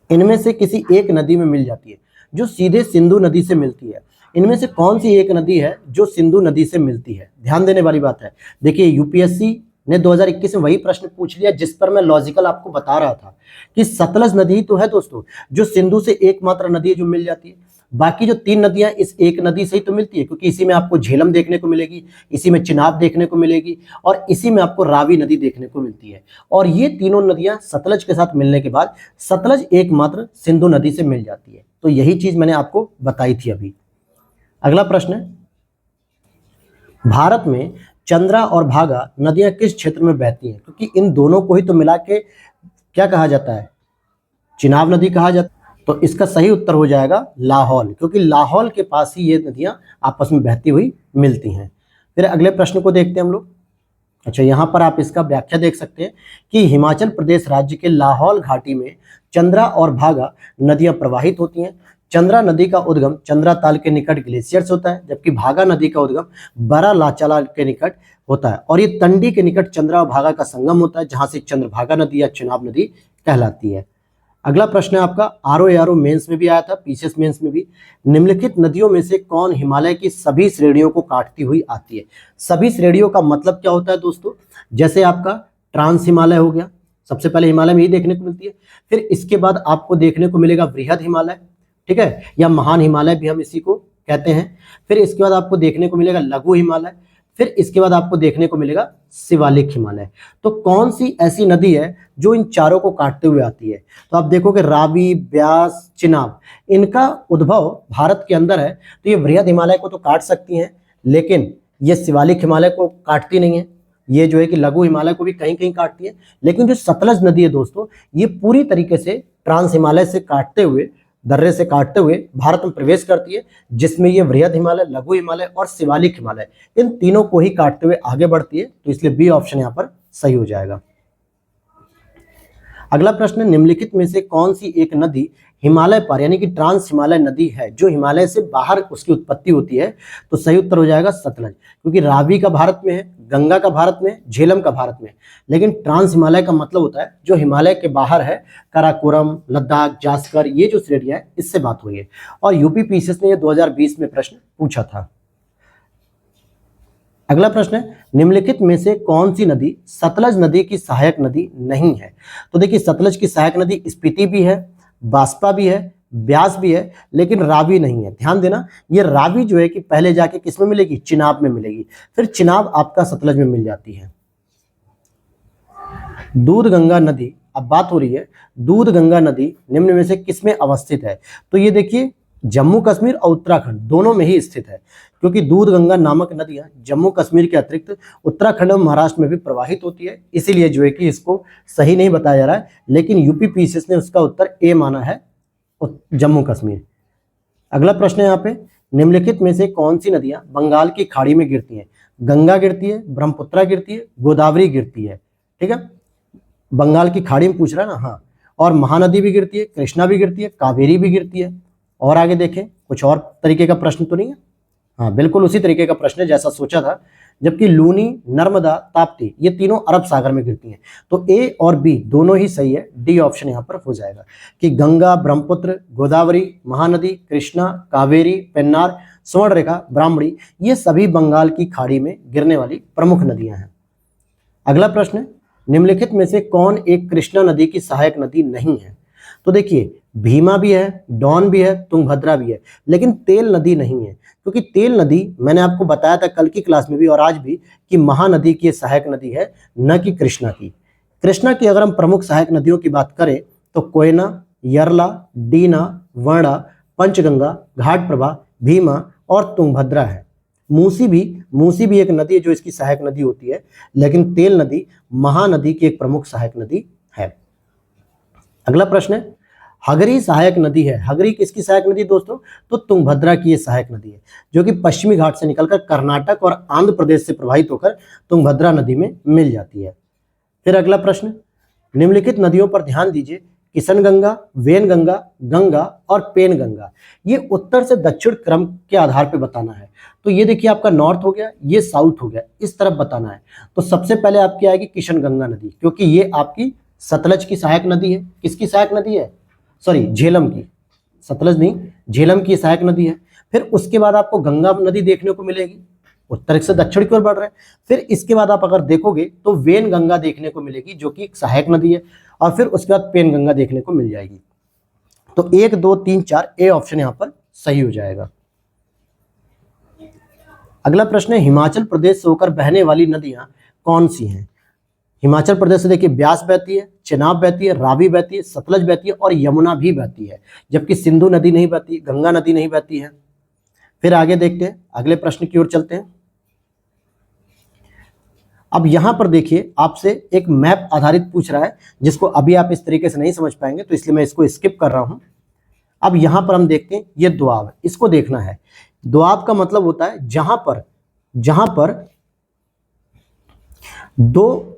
Speaker 1: इनमें से किसी एक नदी में मिल जाती है, जो सीधे सिंधु नदी से मिलती है। इनमें से कौन सी एक नदी है जो सिंधु नदी से मिलती है? ध्यान देने वाली बात है। देखिए, यूपीएससी ने 2021 में वही प्रश्न पूछ लिया जिस पर मैं लॉजिकल आपको बता रहा था कि सतलज नदी तो है दोस्तों, जो सिंधु से एकमात्र नदी है जो मिल जाती है। बाकी जो 3 नदियां इस एक नदी से ही तो मिलती है, क्योंकि इसी में आपको झेलम देखने को मिलेगी, इसी में चिनाब देखने को मिलेगी और इसी में आपको रावी नदी देखने को मिलती है। और ये तीनों नदियां सतलज के साथ मिलने के बाद सतलज एकमात्र सिंधु नदी से मिल जाती है। तो यही चीज मैंने आपको बताई थी अभी। अगला प्रश्न है, भारत में चंद्रा और भागा नदियां किस क्षेत्र में बहती हैं? क्योंकि इन दोनों को ही तो मिला के क्या कहा जाता है? चिनाब नदी कहा जाता है। तो इसका सही उत्तर हो जाएगा लाहौल, क्योंकि लाहौल के पास ही ये नदियां आपस में बहती हुई मिलती हैं। फिर अगले प्रश्न को देखते हैं हम लोग। अच्छा, यहाँ पर आप इसका व्याख्या देख सकते हैं कि हिमाचल प्रदेश राज्य के लाहौल घाटी में चंद्रा और भागा नदियां प्रवाहित होती हैं। चंद्रा नदी का उद्गम चंद्रा ताल के निकट ग्लेशियर से होता है, जबकि भागा नदी का उद्गम बड़ा लाचाला के निकट होता है। और ये तंडी के निकट चंद्रा और भागा का संगम होता है, जहां से चंद्रभागा नदी या चिनाब नदी कहलाती है। अगला प्रश्न है आपका, आरओ मेंस में भी आया था, पीसीएस मेंस में भी। निम्नलिखित नदियों में से कौन हिमालय की सभी श्रेणियों को काटती हुई आती है? सभी श्रेणियों का मतलब क्या होता है दोस्तों? जैसे आपका ट्रांस हिमालय हो गया, सबसे पहले हिमालय में ही देखने को मिलती है। फिर इसके बाद आपको देखने को मिलेगा बृहद हिमालय, ठीक है, या महान हिमालय भी हम इसी को कहते हैं। फिर इसके बाद आपको देखने को मिलेगा लघु हिमालय। फिर इसके बाद आपको देखने को मिलेगा शिवालिक हिमालय। तो कौन सी ऐसी नदी है जो इन चारों को काटते हुए आती है? तो आप देखोगे रावी, ब्यास, चिनाब, इनका उद्भव भारत के अंदर है। तो ये वृहद हिमालय को तो काट सकती हैं, लेकिन ये शिवालिक हिमालय को काटती नहीं है। ये जो है कि लघु हिमालय को भी कहीं कहीं काटती है, लेकिन जो सतलज नदी है दोस्तों, ये पूरी तरीके से ट्रांस हिमालय से काटते हुए, दर्रे से काटते हुए भारत में प्रवेश करती है, जिसमें ये वृहद हिमालय, लघु हिमालय और शिवालिक हिमालय, इन तीनों को ही काटते हुए आगे बढ़ती है। तो इसलिए बी ऑप्शन यहाँ पर सही हो जाएगा। अगला प्रश्न है, निम्नलिखित में से कौन सी एक नदी हिमालय पर यानी कि ट्रांस हिमालय नदी है जो हिमालय से बाहर उसकी उत्पत्ति होती है? तो सही उत्तर हो जाएगा सतलज, क्योंकि रावी का भारत में है, गंगा का भारत में, झेलम का भारत में, लेकिन ट्रांस हिमालय का मतलब होता है जो हिमालय के बाहर है, काराकोरम, लद्दाख, जास्कर, ये जो श्रेणियां है इससे बात हुई है। और यूपी पीसीएस ने ये 2020 में प्रश्न पूछा था। अगला प्रश्न है, निम्नलिखित में से कौन सी नदी सतलज नदी की सहायक नदी नहीं है? तो देखिए, सतलज की सहायक नदी स्पीति भी है, बास्पा भी है, ब्यास भी है, लेकिन रावी नहीं है। ध्यान देना, ये रावी जो है कि पहले जाके किस में मिलेगी? चिनाब में मिलेगी, फिर चिनाब आपका सतलज में मिल जाती है। दूध गंगा नदी, अब बात हो रही है दूध गंगा नदी निम्न में से किस में अवस्थित है? तो ये देखिए, जम्मू कश्मीर और उत्तराखंड दोनों में ही स्थित है, क्योंकि दूध गंगा नामक नदियां जम्मू कश्मीर के अतिरिक्त उत्तराखंड और महाराष्ट्र में भी प्रवाहित होती है। इसीलिए जो है कि इसको सही नहीं बताया जा रहा है, लेकिन यूपी पीसीएस ने उसका उत्तर ए माना है, जम्मू कश्मीर। अगला प्रश्न है यहाँ पे, निम्नलिखित में से कौन सी नदियां बंगाल की खाड़ी में गिरती हैं? गंगा गिरती है, ब्रह्मपुत्रा गिरती है, गोदावरी गिरती है। ठीक है, बंगाल की खाड़ी में पूछ रहा है ना, हाँ। और महानदी भी गिरती है, कृष्णा भी गिरती है, कावेरी भी गिरती है। और आगे देखें, कुछ और तरीके का प्रश्न तो नहीं है? हाँ, बिल्कुल उसी तरीके का प्रश्न है जैसा सोचा था। जबकि लूनी, नर्मदा, ताप्ती, ये तीनों अरब सागर में गिरती हैं। तो ए और बी दोनों ही सही है, डी ऑप्शन यहाँ पर हो जाएगा कि गंगा, ब्रह्मपुत्र, गोदावरी, महानदी, कृष्णा, कावेरी, पेन्नार, स्वर्णरेखा, ब्राह्मणी, ये सभी बंगाल की खाड़ी में गिरने वाली प्रमुख नदियां हैं। अगला प्रश्न है, निम्नलिखित में से कौन एक कृष्णा नदी की सहायक नदी नहीं है? तो देखिए, भीमा भी है, डॉन भी है, तुंगभद्रा भी है, लेकिन तेल नदी नहीं है, क्योंकि तेल नदी मैंने आपको बताया था कल की क्लास में भी और आज भी कि महानदी की सहायक नदी है, न कि कृष्णा की। कृष्णा की अगर हम प्रमुख सहायक नदियों की बात करें तो कोयना, यरला, डीना, वर्णा, पंचगंगा, घाटप्रभा, भीमा और तुंगभद्रा है। मूसी भी एक नदी है जो इसकी सहायक नदी होती है, लेकिन तेल नदी महानदी की एक प्रमुख सहायक नदी है। अगला प्रश्न है, हगरी सहायक नदी है। हगरी किसकी सहायक नदी दोस्तों? तो तुंगभद्रा की ये सहायक नदी है, जो कि पश्चिमी घाट से निकलकर कर्नाटक और आंध्र प्रदेश से प्रवाहित होकर तुंगभद्रा नदी में मिल जाती है। फिर अगला प्रश्न, निम्नलिखित नदियों पर ध्यान दीजिए, किशनगंगा, वेनगंगा, गंगा और पेनगंगा, ये उत्तर से दक्षिण क्रम के आधार पर बताना है। तो ये देखिए, आपका नॉर्थ हो गया, ये साउथ हो गया, इस तरफ बताना है। तो सबसे पहले आपकी आएगी किशनगंगा नदी, क्योंकि ये आपकी सतलज की सहायक नदी है। किसकी सहायक नदी है? सॉरी, झेलम की, सतलज नहीं, झेलम की सहायक नदी है। फिर उसके बाद आपको गंगा नदी देखने को मिलेगी, उत्तर से दक्षिण की ओर बढ़ रहा है। फिर इसके बाद आप अगर देखोगे तो वेन गंगा देखने को मिलेगी, जो कि सहायक नदी है। और फिर उसके बाद पेन गंगा देखने को मिल जाएगी। तो 1, 2, 3, 4 ए ऑप्शन यहाँ पर सही हो जाएगा। अगला प्रश्न है, हिमाचल प्रदेश से होकर बहने वाली नदियां कौन सी हैं? हिमाचल प्रदेश से देखिए, ब्यास बहती है, चिनाब बहती है, रावी बहती है, सतलज बहती है और यमुना भी बहती है, जबकि सिंधु नदी नहीं बहती, गंगा नदी नहीं बहती है। फिर आगे देखते हैं, अगले प्रश्न की ओर चलते हैं। अब यहां पर देखिए, आपसे एक मैप आधारित पूछ रहा है, जिसको अभी आप इस तरीके से नहीं समझ पाएंगे, तो इसलिए मैं इसको स्किप कर रहा हूं। अब यहां पर हम देखते हैं, ये दोआब है, इसको देखना है। दोआब का मतलब होता है जहां पर दो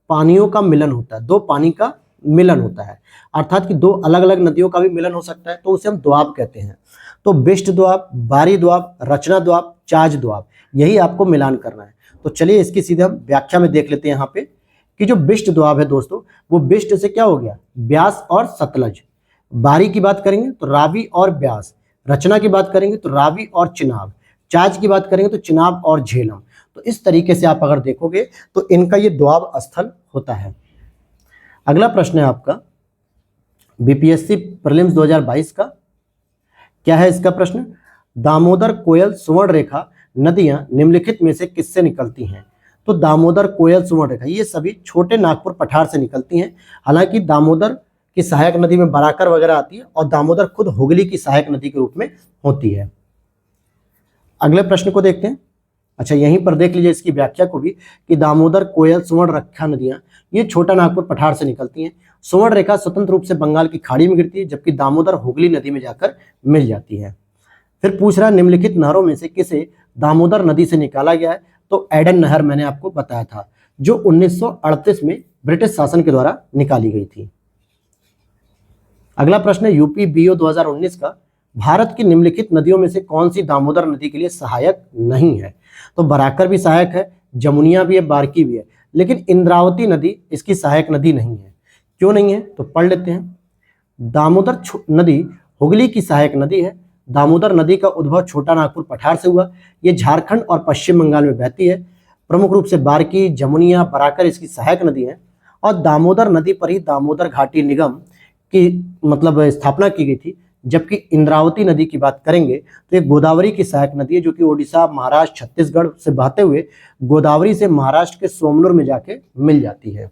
Speaker 1: पानियों का मिलन होता है, दो पानी का मिलन होता है, अर्थात कि दो अलग अलग नदियों का भी मिलन हो सकता है, तो उसे हम दोआब कहते हैं। तो बिष्ट दोआब, बारी दोआब, रचना दोआब, चाज दोआब, यही आपको मिलान करना है। तो चलिए इसकी सीधे हम व्याख्या में देख लेते हैं यहाँ पे कि जो बिष्ट दोआब है दोस्तों, वो बिष्ट से क्या हो गया? ब्यास और सतलज। बारी की बात करेंगे तो रावी और ब्यास, रचना की बात करेंगे तो रावी और चिनाब, चाज की बात करेंगे तो चिनाब और झेलम। तो इस तरीके से आप अगर देखोगे तो इनका ये दोआब स्थल होता है। अगला प्रश्न है आपका बीपीएससी प्रीलिम्स 2022 का। क्या है इसका प्रश्न? दामोदर कोयल सुवर्ण रेखा नदियां निम्नलिखित में से किससे निकलती हैं? तो दामोदर, कोयल, सुवर्णरेखा, ये सभी छोटे नागपुर पठार से निकलती हैं। हालांकि दामोदर की सहायक नदी में बराकर वगैरह आती है और दामोदर खुद हुगली की सहायक नदी के रूप में होती है। अगले प्रश्न को देखते हैं। अच्छा, यहीं पर देख लीजिए इसकी व्याख्या को भी कि दामोदर, कोयल, सुवर्णरेखा नदियां ये छोटा नागपुर पठार से निकलती हैं। सुवर्णरेखा स्वतंत्र रूप से बंगाल की खाड़ी में गिरती है, जबकि दामोदर हुगली नदी में जाकर मिल जाती है। फिर पूछ रहा, निम्नलिखित नहरों में से किसे दामोदर नदी से निकाला गया है? तो एडन नहर मैंने आपको बताया था, जो 1938 में ब्रिटिश शासन के द्वारा निकाली गई थी। अगला प्रश्न है यूपी बीओ 2019 का, भारत की निम्नलिखित नदियों में से कौन सी दामोदर नदी के लिए सहायक नहीं है? तो बराकर भी सहायक है, जमुनिया भी है, बारकी भी है, लेकिन इंद्रावती नदी इसकी सहायक नदी नहीं है। क्यों नहीं है? तो पढ़ लेते हैं। दामोदर नदी हुगली की सहायक नदी है। दामोदर नदी का उद्भव छोटा नागपुर पठार से हुआ। ये झारखंड और पश्चिम बंगाल में बहती है। प्रमुख रूप से बारकी, जमुनिया, बराकर इसकी सहायक नदी है। और दामोदर नदी पर ही दामोदर घाटी निगम की स्थापना की गई थी। जबकि इंद्रावती नदी की बात करेंगे तो ये गोदावरी की सहायक नदी है, जो कि ओडिशा, महाराष्ट्र, छत्तीसगढ़ से बहते हुए गोदावरी से महाराष्ट्र के सोमनूर में जाके मिल जाती है।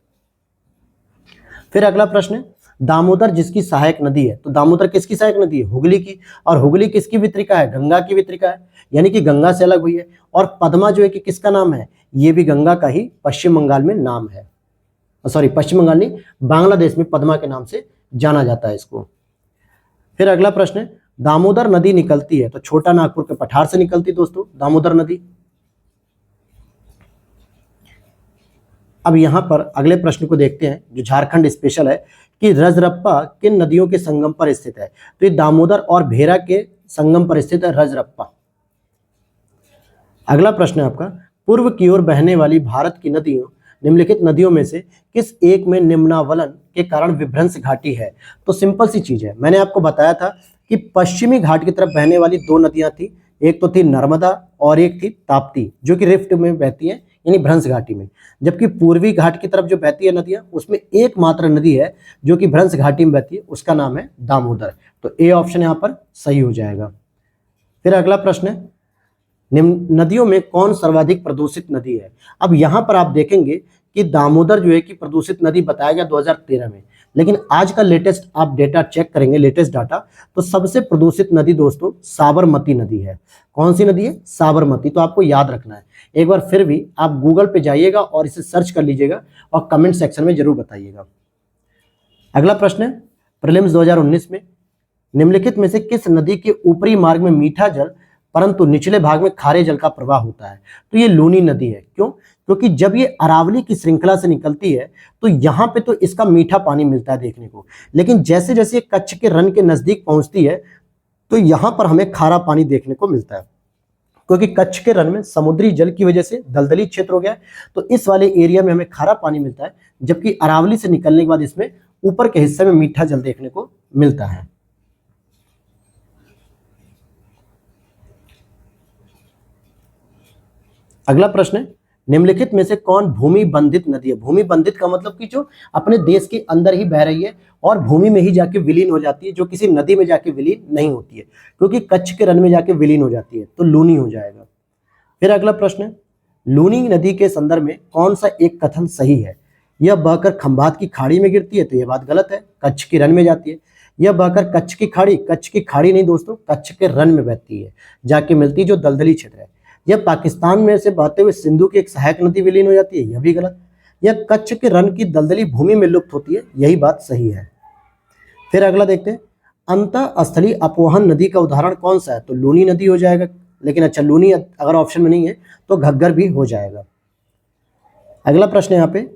Speaker 1: फिर अगला प्रश्न है, दामोदर जिसकी सहायक नदी है, तो दामोदर किसकी सहायक नदी है? हुगली की। और हुगली किसकी वितरिका है? गंगा की वितरिका है, यानी कि गंगा से अलग हुई है। और पद्मा जो है कि किसका नाम है? ये भी गंगा का ही पश्चिम बंगाल में नाम है। सॉरी, पश्चिम बंगाल नहीं, बांग्लादेश में पद्मा के नाम से जाना जाता है इसको। फिर अगला प्रश्न है, दामोदर नदी निकलती है तो छोटा नागपुर के पठार से निकलती दोस्तों दामोदर नदी। अब यहां पर अगले प्रश्न को देखते हैं, जो झारखंड स्पेशल है, कि रजरप्पा किन नदियों के संगम पर स्थित है? तो ये दामोदर और भेरा के संगम पर स्थित है रजरप्पा। अगला प्रश्न है आपका, पूर्व की ओर बहने वाली भारत की नदियों निम्नलिखित नदियों में से किस एक में निम्नावलन के कारण विभ्रंश घाटी है? तो सिंपल सी चीज है, मैंने आपको बताया था कि पश्चिमी घाट की तरफ बहने वाली दो नदियां थी, एक तो थी नर्मदा और एक थी ताप्ती, जो कि रिफ्ट में बहती है, यानी भ्रंश घाटी में। जबकि पूर्वी घाट की तरफ जो बहती है नदियां, उसमें एकमात्र नदी है जो कि भ्रंश घाटी में बहती है, उसका नाम है दामोदर। तो ए ऑप्शन यहाँ पर सही हो जाएगा। फिर अगला प्रश्न है, नदियों में कौन सर्वाधिक प्रदूषित नदी है? अब यहां पर आप देखेंगे कि दामोदर जो है कि प्रदूषित नदी बताया गया 2013 में, लेकिन आज का लेटेस्ट आप डेटा चेक करेंगे, लेटेस्ट डाटा, तो सबसे प्रदूषित नदी दोस्तों साबरमती नदी है। कौन सी नदी है? साबरमती। तो आपको याद रखना है, एक बार फिर भी आप गूगल पे जाइएगा और इसे सर्च कर लीजिएगा और कमेंट सेक्शन में जरूर बताइएगा। अगला प्रश्न है, प्रीलिम्स 2019 में निम्नलिखित में से किस नदी के ऊपरी मार्ग में मीठा जल परंतु निचले भाग में खारे जल का प्रवाह होता है? तो ये लूनी नदी है। क्यों? क्योंकि जब ये अरावली की श्रृंखला से निकलती है तो यहाँ पे तो इसका मीठा पानी मिलता है देखने को, लेकिन जैसे जैसे कच्छ के रन के नजदीक पहुंचती है तो यहाँ पर हमें खारा पानी देखने को मिलता है, क्योंकि कच्छ के रन में समुद्री जल की वजह से दलदली क्षेत्र हो गया है, तो इस वाले एरिया में हमें खारा पानी मिलता है, जबकि अरावली से निकलने के बाद इसमें ऊपर के हिस्से में मीठा जल देखने को मिलता है। अगला प्रश्न है, निम्नलिखित में से कौन भूमि बंधित नदी है? भूमि बंधित का मतलब कि जो अपने देश के अंदर ही बह रही है और भूमि में ही जाके विलीन हो जाती है, जो किसी नदी में जाके विलीन नहीं होती है, क्योंकि कच्छ के रन में जाके विलीन हो जाती है, तो लूनी हो जाएगा। फिर अगला प्रश्न है, लूनी नदी के संदर्भ में कौन सा एक कथन सही है? यह बहकर खंभात की खाड़ी में गिरती है, तो यह बात गलत है, कच्छ के रन में जाती है। यह बहकर कच्छ की खाड़ी नहीं दोस्तों, कच्छ के रन में बहती है, जाके मिलती है जो दलदली क्षेत्र है। यह पाकिस्तान में से बहते हुए सिंधु की एक सहायक नदी विलीन हो जाती है, यह भी गलत। यह कच्छ के रन की दलदली भूमि में लुप्त होती है, यही बात सही है। फिर अगला देखते हैं, अंतःस्थलीय अपवहन नदी का उदाहरण कौन सा है? तो लूनी नदी हो जाएगा, लेकिन अच्छा लूनी अगर ऑप्शन में नहीं है तो घग्गर भी हो जाएगा। अगला प्रश्न यहाँ पे,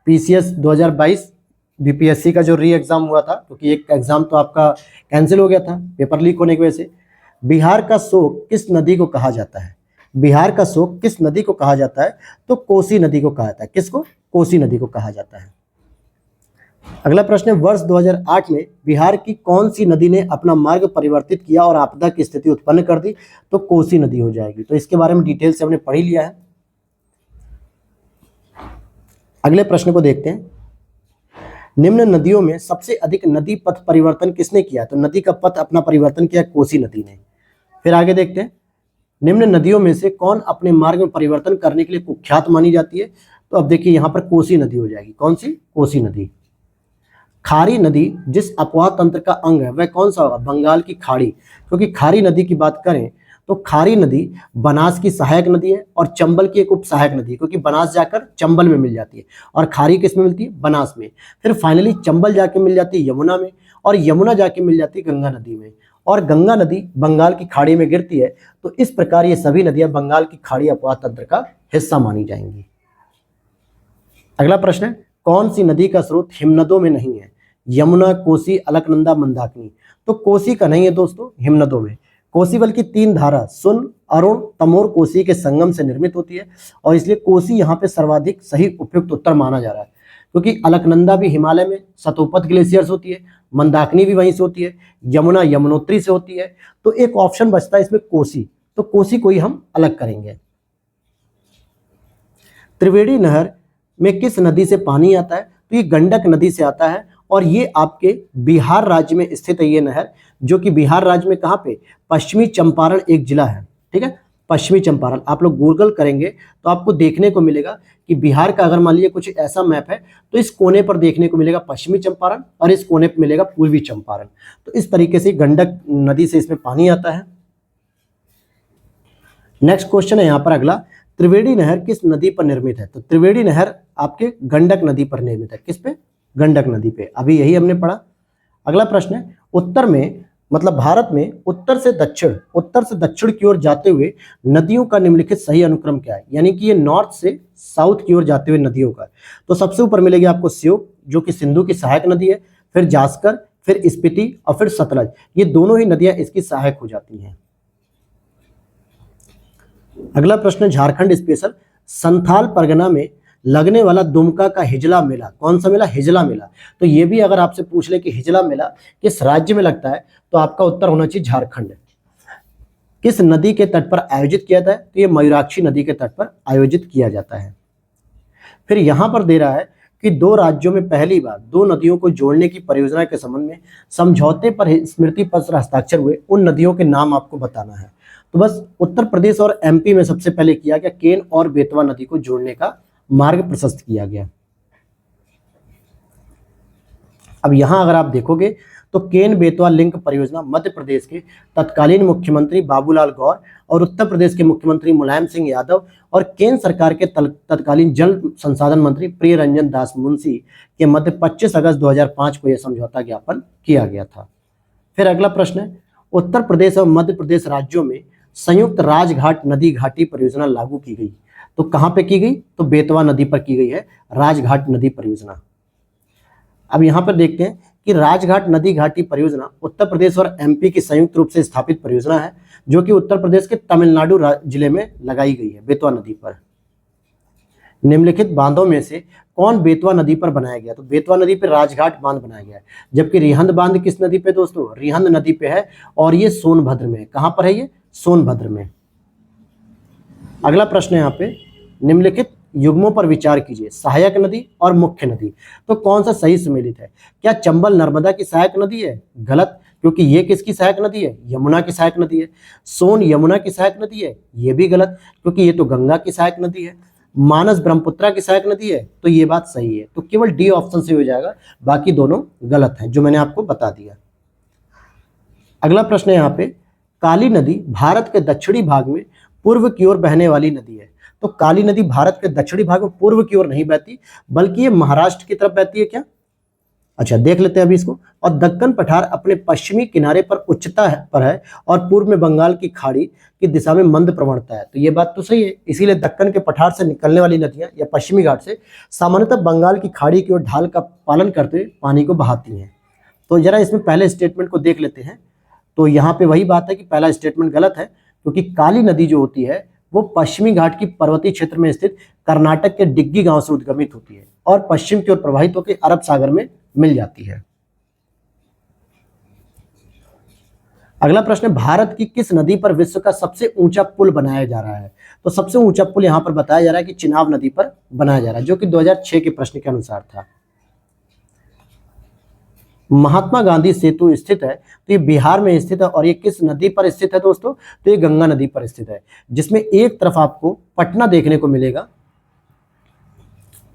Speaker 1: पीसीएस 2022 बीपीएससी का जो री एग्जाम हुआ था, क्योंकि एक एग्जाम तो आपका कैंसिल हो गया था पेपर लीक होने की वजह से, बिहार का शोक किस नदी को कहा जाता है? बिहार का शोक किस नदी को कहा जाता है? तो कोसी नदी को कहा जाता है। किसको? कोसी नदी को कहा जाता है। अगला प्रश्न है, वर्ष 2008 में बिहार की कौन सी नदी ने अपना मार्ग परिवर्तित किया और आपदा की स्थिति उत्पन्न कर दी? तो कोसी नदी हो जाएगी। तो इसके बारे में डिटेल से हमने पढ़ ही लिया है। अगले प्रश्न को देखते हैं, निम्न नदियों में सबसे अधिक नदी पथ परिवर्तन किसने किया? तो नदी का पथ अपना परिवर्तन किया कोसी नदी ने। फिर आगे देखते हैं, निम्न नदियों में से कौन अपने मार्ग में परिवर्तन करने के लिए कुख्यात मानी जाती है? तो अब देखिए यहाँ पर कोसी नदी हो जाएगी। कौन सी? कोसी नदी। खारी नदी जिस अपवाह तंत्र का अंग है वह कौन सा होगा? बंगाल की खाड़ी। क्योंकि खारी नदी की बात करें तो खारी नदी बनास की सहायक नदी है और चंबल की एक उप सहायक नदी है, क्योंकि बनास जाकर चंबल में मिल जाती है और खारी किस में मिलती है? बनास में। फिर फाइनली चंबल जाके मिल जाती है यमुना में और यमुना जाके मिल जाती है गंगा नदी में और गंगा नदी बंगाल की खाड़ी में गिरती है। तो इस प्रकार ये सभी नदियां बंगाल की खाड़ी अपवाह तंत्र का हिस्सा मानी जाएंगी। अगला प्रश्न है, कौन सी नदी का स्रोत हिमनदों में नहीं है? यमुना, कोसी, अलकनंदा, मंदाकिनी। तो कोसी का नहीं है दोस्तों हिमनदों में। कोसी बल्कि 3 धारा सुन, अरुण, तमोर कोसी के संगम से निर्मित होती है और इसलिए कोसी यहाँ पे सर्वाधिक सही उपयुक्त उत्तर माना जा रहा है, क्योंकि अलकनंदा भी हिमालय में सतोपथ ग्लेशियर से होती है, मंदाकिनी भी वहीं से होती है, यमुना यमुनोत्री से होती है। तो एक ऑप्शन बचता है इसमें कोसी, तो कोसी को ही हम अलग करेंगे। त्रिवेणी नहर में किस नदी से पानी आता है? तो ये गंडक नदी से आता है और ये आपके बिहार राज्य में स्थित है ये नहर, जो कि बिहार राज्य में कहाँ पे? पश्चिमी चंपारण एक जिला है, ठीक है, पश्चिमी चंपारण। आप लोग गूगल करेंगे तो आपको देखने को मिलेगा कि बिहार का अगर मान लीजिए कुछ ऐसा मैप है तो इस कोने पर देखने को मिलेगा पश्चिमी चंपारण और इस कोने पर मिलेगा पूर्वी चंपारण। तो इस तरीके से गंडक नदी से इसमें पानी आता है। नेक्स्ट क्वेश्चन है यहाँ पर अगला, त्रिवेणी नहर किस नदी पर निर्मित है? तो त्रिवेणी नहर आपके गंडक नदी पर निर्मित है। किस पे? गंडक नदी पे। अभी यही हमने पढ़ा। अगला प्रश्न है, उत्तर में मतलब भारत में उत्तर से दक्षिण की ओर जाते हुए नदियों का निम्नलिखित सही अनुक्रम क्या है? यानी कि ये नॉर्थ से साउथ की ओर जाते हुए नदियों का। तो सबसे ऊपर मिलेगी आपको श्योक, जो कि सिंधु की सहायक नदी है, फिर जास्कर, फिर स्पीति और फिर सतलज। ये दोनों ही नदियां इसकी सहायक हो जाती हैं। अगला प्रश्न, झारखंड स्पेशल, संथाल परगना में लगने वाला दुमका का हिजला मेला, कौन सा मेला? हिजला मेला। तो ये भी अगर आपसे पूछ ले कि हिजला मेला किस राज्य में लगता है तो आपका उत्तर होना चाहिए झारखंड। किस नदी के तट पर आयोजित किया जाता है? तो ये मयूराक्षी नदी के तट पर आयोजित किया जाता है। फिर यहां पर दे रहा है कि 2 राज्यों में पहली बार 2 नदियों को जोड़ने की परियोजना के संबंध में समझौते पर स्मृति पत्र हस्ताक्षर हुए उन नदियों के नाम आपको बताना है। तो बस उत्तर प्रदेश और एमपी में सबसे पहले किया गया, केन और बेतवा नदी को जोड़ने का मार्ग प्रशस्त किया गया। अब यहां अगर आप देखोगे तो केन बेतवा लिंक परियोजना मध्य प्रदेश के तत्कालीन मुख्यमंत्री बाबूलाल गौर और उत्तर प्रदेश के मुख्यमंत्री मुलायम सिंह यादव और केंद्र सरकार के तत्कालीन जल संसाधन मंत्री प्रिय रंजन दास मुंशी के मध्य 25 अगस्त 2005 को यह समझौता ज्ञापन किया गया था। फिर अगला प्रश्न है, उत्तर प्रदेश और मध्य प्रदेश राज्यों में संयुक्त राजघाट नदी घाटी परियोजना लागू की गई। तो कहां पे की गई? तो बेतवा नदी पर की गई है राजघाट नदी परियोजना। अब यहां पर देखते हैं कि राजघाट नदी घाटी परियोजना उत्तर प्रदेश और एमपी की संयुक्त रूप से स्थापित परियोजना है, जो कि उत्तर प्रदेश के तमिलनाडु जिले में लगाई गई है बेतवा नदी पर। निम्नलिखित बांधों में से कौन बेतवा नदी पर बनाया गया? तो बेतवा नदी पर राजघाट बांध बनाया गया है, जबकि रिहंद बांध किस नदी पे दोस्तों? रिहंद नदी पे है और ये सोनभद्र में है। कहां पर है ये? सोनभद्र में। अगला प्रश्न है यहाँ पे, निम्नलिखित युग्मों पर विचार कीजिए, सहायक नदी और मुख्य नदी। तो कौन सा सही सम्मिलित है? क्या चंबल नर्मदा की सहायक नदी है? गलत, क्योंकि ये किसकी सहायक नदी है? यमुना की सहायक नदी है। सोन यमुना की सहायक नदी है? ये भी गलत, क्योंकि ये तो गंगा की सहायक नदी है। मानस ब्रह्मपुत्रा की सहायक नदी है? तो ये बात सही है। तो केवल डी ऑप्शन से हो जाएगा, बाकी दोनों गलत हैं जो मैंने आपको बता दिया। अगला प्रश्न है यहाँ पे, काली नदी भारत के दक्षिणी भाग में पूर्व की ओर बहने वाली नदी है। तो काली नदी भारत के दक्षिणी भाग में पूर्व की ओर नहीं बहती, बल्कि ये महाराष्ट्र की तरफ बहती है। क्या? अच्छा, देख लेते हैं अभी इसको। और दक्कन पठार अपने पश्चिमी किनारे पर उच्चता पर है और पूर्व में बंगाल की खाड़ी की दिशा में मंद प्रवणता है। तो ये बात तो सही है, इसीलिए दक्कन के पठार से निकलने वाली नदियां या पश्चिमी घाट से सामान्यतः बंगाल की खाड़ी की ओर ढाल का पालन करते हुए पानी को बहाती हैं। तो जरा इसमें पहले स्टेटमेंट को देख लेते हैं। तो यहाँ पे वही बात है कि पहला स्टेटमेंट गलत है, क्योंकि काली नदी जो होती है वो पश्चिमी घाट की पर्वतीय क्षेत्र में स्थित कर्नाटक के डिग्गी गांव से उद्गमित होती है और पश्चिम की ओर प्रवाहित होकर अरब सागर में मिल जाती है। अगला प्रश्न, भारत की किस नदी पर विश्व का सबसे ऊंचा पुल बनाया जा रहा है? तो सबसे ऊंचा पुल यहां पर बताया जा रहा है कि चिनाब नदी पर बनाया जा रहा है, जो कि 2006 के प्रश्न के अनुसार था। महात्मा गांधी सेतु स्थित है तो ये बिहार में स्थित है, और ये किस नदी पर स्थित है दोस्तों? तो ये गंगा नदी पर स्थित है, जिसमें एक तरफ आपको पटना देखने को मिलेगा,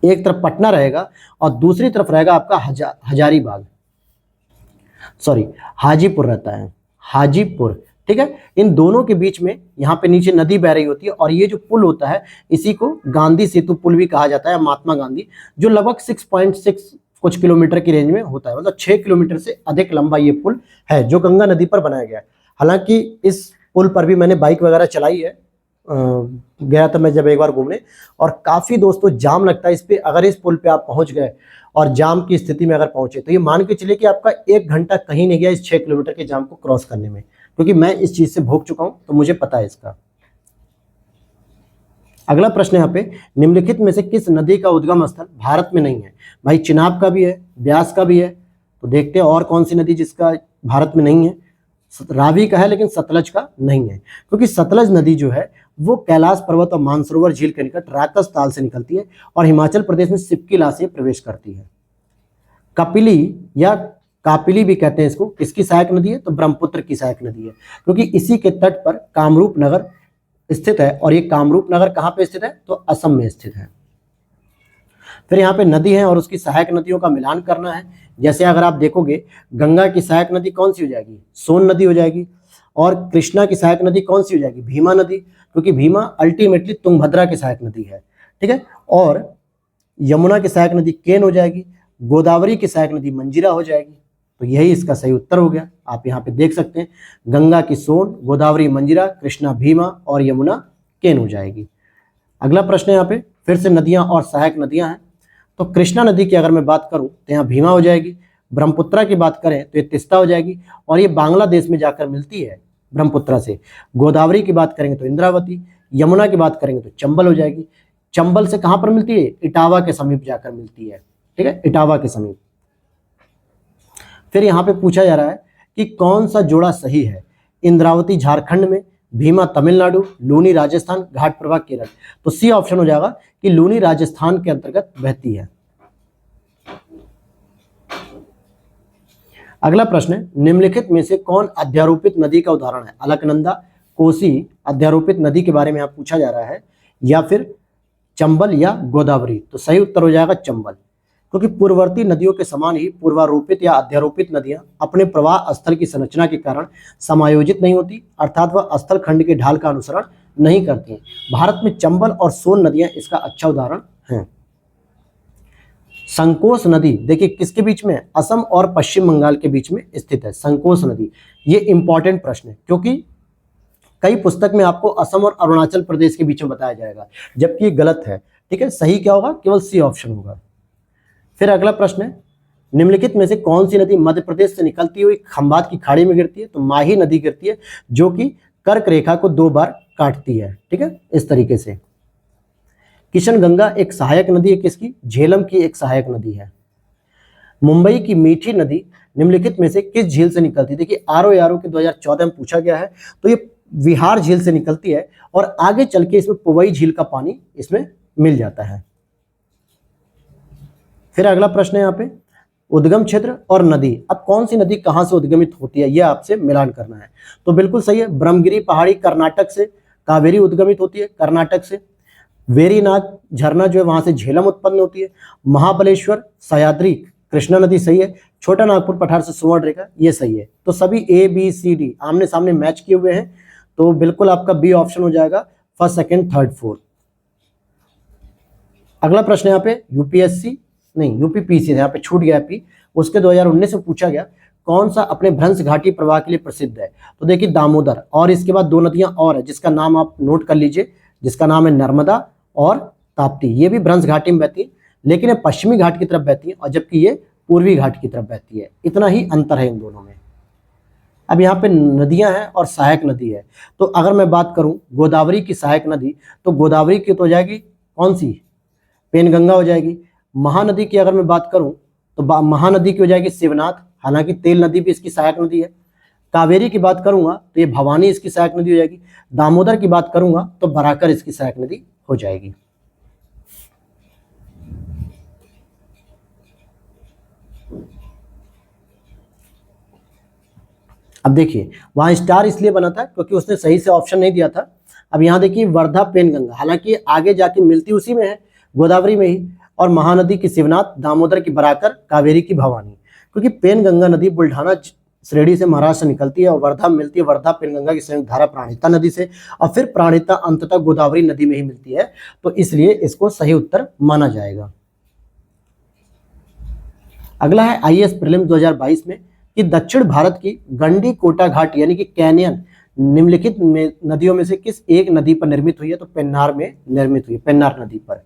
Speaker 1: एक तरफ पटना रहेगा और दूसरी तरफ रहेगा आपका हजारीबाग, सॉरी हाजीपुर रहता है, हाजीपुर। ठीक है, इन दोनों के बीच में यहाँ पे नीचे नदी बह रही होती है, और ये जो पुल होता है इसी को गांधी सेतु पुल भी कहा जाता है, महात्मा गांधी, जो लगभग 6.6 कुछ किलोमीटर की रेंज में होता है, मतलब 6 किलोमीटर से अधिक लंबा ये पुल है जो गंगा नदी पर बनाया गया है। हालांकि इस पुल पर भी मैंने बाइक वगैरह चलाई है, गया था मैं जब एक बार घूमने, और काफ़ी दोस्तों जाम लगता है इस पे। अगर इस पुल पे आप पहुंच गए और जाम की स्थिति में अगर पहुंचे तो ये मान के चलिए कि आपका 1 घंटा कहीं नहीं गया इस 6 किलोमीटर के जाम को क्रॉस करने में, क्योंकि मैं इस चीज़ से भोग चुका हूं तो मुझे पता है इसका। अगला प्रश्न यहाँ पे, निम्नलिखित में से किस नदी का उद्गम स्थल भारत में नहीं है? भाई चिनाब का भी है, ब्यास का भी है, तो देखते हैं और कौन सी नदी जिसका भारत में नहीं है। रावी का है लेकिन सतलज का नहीं है, क्योंकि सतलज नदी जो है वो कैलाश पर्वत और मानसरोवर झील के निकट राकस ताल से निकलती है और हिमाचल प्रदेश में सिपकीला से प्रवेश करती है। कपिली या कापिली भी कहते हैं इसको, किसकी सहायक नदी है? तो ब्रह्मपुत्र की सहायक नदी है, क्योंकि इसी के तट पर कामरूप नगर स्थित है, और ये कामरूप नगर कहाँ पे स्थित है? तो असम में स्थित है। फिर यहाँ पे नदी है और उसकी सहायक नदियों का मिलान करना है। जैसे अगर आप देखोगे, गंगा की सहायक नदी कौन सी हो जाएगी? सोन नदी हो जाएगी। और कृष्णा की सहायक नदी कौन सी हो जाएगी? भीमा नदी, क्योंकि भीमा अल्टीमेटली तुंगभद्रा की सहायक नदी है। ठीक है, और यमुना की सहायक नदी केन हो जाएगी। गोदावरी की सहायक नदी मंजीरा हो जाएगी। तो यही इसका सही उत्तर हो गया। आप यहाँ पे देख सकते हैं, गंगा की सोन, गोदावरी मंजीरा, कृष्णा भीमा और यमुना केन हो जाएगी। अगला प्रश्न है यहाँ पे, फिर से नदियां और सहायक नदियां हैं। तो कृष्णा नदी की अगर मैं बात करूं तो यहाँ भीमा हो जाएगी। ब्रह्मपुत्रा की बात करें तो ये तिस्ता हो जाएगी, और ये बांग्लादेश में जाकर मिलती है ब्रह्मपुत्रा से। गोदावरी की बात करेंगे तो इंद्रावती। यमुना की बात करेंगे तो चंबल हो जाएगी। चंबल से कहाँ पर मिलती है? इटावा के समीप जाकर मिलती है। ठीक है, इटावा के समीप। फिर यहाँ पे पूछा जा रहा है कि कौन सा जोड़ा सही है? इंद्रावती झारखंड में, भीमा तमिलनाडु, लूनी राजस्थान, घाट प्रभा केरल। तो सी ऑप्शन हो जाएगा कि लूनी राजस्थान के अंतर्गत बहती है। अगला प्रश्न है, निम्नलिखित में से कौन अध्यारोपित नदी का उदाहरण है? अलकनंदा, कोसी अध्यारोपित नदी के बारे में यहाँ पूछा जा रहा है, या फिर चंबल या गोदावरी। तो सही उत्तर हो जाएगा चंबल, क्योंकि पूर्ववर्ती नदियों के समान ही पूर्वारोपित या अध्यारोपित नदियां अपने प्रवाह स्थल की संरचना के कारण समायोजित नहीं होती, अर्थात वह स्थल खंड के ढाल का अनुसरण नहीं करती हैं। भारत में चंबल और सोन नदियां इसका अच्छा उदाहरण हैं। संकोश नदी देखिए किसके बीच में? असम और पश्चिम बंगाल के बीच में स्थित है संकोश नदी। ये इंपॉर्टेंट प्रश्न है, क्योंकि कई पुस्तक में आपको असम और अरुणाचल प्रदेश के बीच में बताया जाएगा, जबकि ये गलत है। ठीक है, सही क्या होगा? केवल सी ऑप्शन होगा। फिर अगला प्रश्न है, निम्नलिखित में से कौन सी नदी मध्य प्रदेश से निकलती हुई खंभात की खाड़ी में गिरती है? तो माही नदी गिरती है, जो कि कर्क रेखा को 2 बार काटती है। ठीक है, इस तरीके से। किशन गंगा एक सहायक नदी है किसकी? झेलम की एक सहायक नदी है। मुंबई की मीठी नदी निम्नलिखित में से किस झील से निकलती है? देखिए आरओ के 2014 में पूछा गया है, तो ये विहार झील से निकलती है, और आगे चल के इसमें पुवई झील का पानी इसमें मिल जाता है। फिर अगला प्रश्न है यहाँ पे, उद्गम क्षेत्र और नदी। अब कौन सी नदी कहाँ से उद्गमित होती है, यह आपसे मिलान करना है। तो बिल्कुल सही है, ब्रह्मगिरी पहाड़ी कर्नाटक से, कावेरी उद्गमित होती है कर्नाटक से। वेरीनाग झरना जो है वहां से झेलम उत्पन्न होती है। महाबलेश्वर सह्याद्री कृष्णा नदी सही है। छोटा नागपुर पठार से सुवर्णरेखा, ये सही है। तो सभी ए बी सी डी आमने सामने मैच किए हुए हैं, तो बिल्कुल आपका बी ऑप्शन हो जाएगा, फर्स्ट सेकंड थर्ड फोर्थ। अगला प्रश्न यहाँ पे यूपीएससी नहीं यूपीपीसी, यहाँ पे छूट गया पी, उसके 2019 में पूछा गया कौन सा अपने भ्रंश घाटी प्रवाह के लिए प्रसिद्ध है? तो देखिए दामोदर, और इसके बाद 2 नदियां और है जिसका नाम आप नोट कर लीजिए, जिसका नाम है नर्मदा और ताप्ती। ये भी भ्रंश घाटी में बहती है, लेकिन ये पश्चिमी घाट की तरफ बहती है, और जबकि ये पूर्वी घाट की तरफ बहती है। इतना ही अंतर है इन दोनों में। अब यहाँ पे नदियां हैं और सहायक नदी है। तो अगर मैं बात करूं गोदावरी की सहायक नदी, तो गोदावरी की तो हो जाएगी कौन सी? पेनगंगा हो जाएगी। महानदी की अगर मैं बात करूं तो महानदी की हो जाएगी शिवनाथ, हालांकि तेल नदी भी इसकी सहायक नदी है। कावेरी की बात करूंगा तो ये भवानी इसकी सहायक नदी हो जाएगी। दामोदर की बात करूंगा तो बराकर इसकी सहायक नदी हो जाएगी। अब देखिए वहाँ स्टार इसलिए बना था क्योंकि उसने सही से ऑप्शन नहीं दिया था। अब यहाँ देखिए वर्धा पेनगंगा, हालांकि आगे जाके मिलती उसी में है, गोदावरी में ही। और महानदी की शिवनाथ, दामोदर की बराकर, कावेरी की भवानी। क्योंकि पेनगंगा नदी बुल्ढाना श्रेणी से महाराष्ट्र से निकलती है और वर्धा मिलती है वर्धा पेनगंगा की संयुक्त धारा प्राणहिता नदी से, और फिर प्राणहिता अंततः गोदावरी नदी में ही मिलती है, तो इसलिए इसको सही उत्तर माना जाएगा। अगला है आईएएस प्रीलिम्स 2022 में कि दक्षिण भारत की गंडी कोटा घाट यानी कि कैनियन निम्नलिखित नदियों में से किस एक नदी पर निर्मित हुई है? तो पेन्नार में निर्मित हुई है, पेन्नार नदी पर।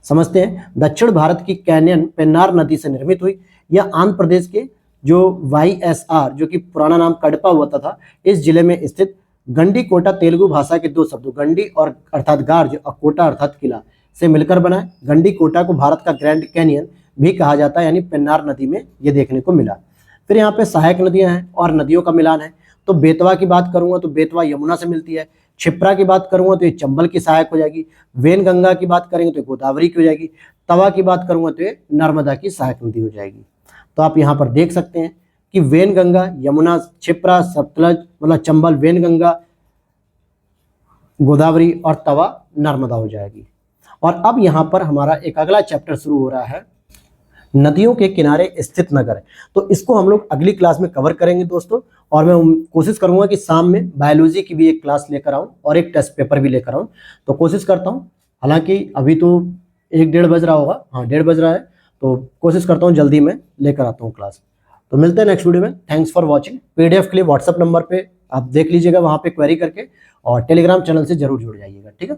Speaker 1: समझते हैं, दक्षिण भारत की कैनियन पेन्नार नदी से निर्मित हुई। यह आंध्र प्रदेश के जो वाईएसआर, जो कि पुराना नाम कडपा हुआ था, इस जिले में स्थित गंडी कोटा तेलुगु भाषा के दो शब्दों गंडी और अर्थात गार्ज और कोटा अर्थात किला से मिलकर बना है। गंडी कोटा को भारत का ग्रैंड कैनियन भी कहा जाता है, यानी पेन्नार नदी में ये देखने को मिला। फिर यहाँ पे सहायक नदियां हैं और नदियों का मिलान है। तो बेतवा की बात करूंगा तो बेतवा यमुना से मिलती है। क्षिप्रा की बात करूंगा तो ये चंबल की सहायक हो जाएगी। वेनगंगा की बात करेंगे तो ये गोदावरी की हो जाएगी। तवा की बात करूंगा तो ये नर्मदा की सहायक नदी हो जाएगी। तो आप यहाँ पर देख सकते हैं कि वेनगंगा, यमुना, क्षिप्रा, सतलज मतलब चंबल, वेनगंगा, गोदावरी और तवा नर्मदा हो जाएगी। और अब यहाँ पर हमारा एक अगला चैप्टर शुरू हो रहा है, नदियों के किनारे स्थित नगर। तो इसको हम लोग अगली क्लास में कवर करेंगे दोस्तों, और मैं कोशिश करूंगा कि शाम में बायोलॉजी की भी एक क्लास लेकर आऊं और एक टेस्ट पेपर भी लेकर आऊं। तो कोशिश करता हूं, हालांकि अभी तो 1-1:30 बज रहा होगा, हाँ 1:30 बज रहा है, तो कोशिश करता हूं जल्दी में लेकर आता हूं क्लास। तो मिलते हैं नेक्स्ट वीडियो में। Thanks for watching. पीडीएफ के लिए व्हाट्सअप नंबर पे आप देख लीजिएगा, वहाँ पे क्वेरी करके, और टेलीग्राम चैनल से जरूर जुड़ जाइएगा, ठीक है।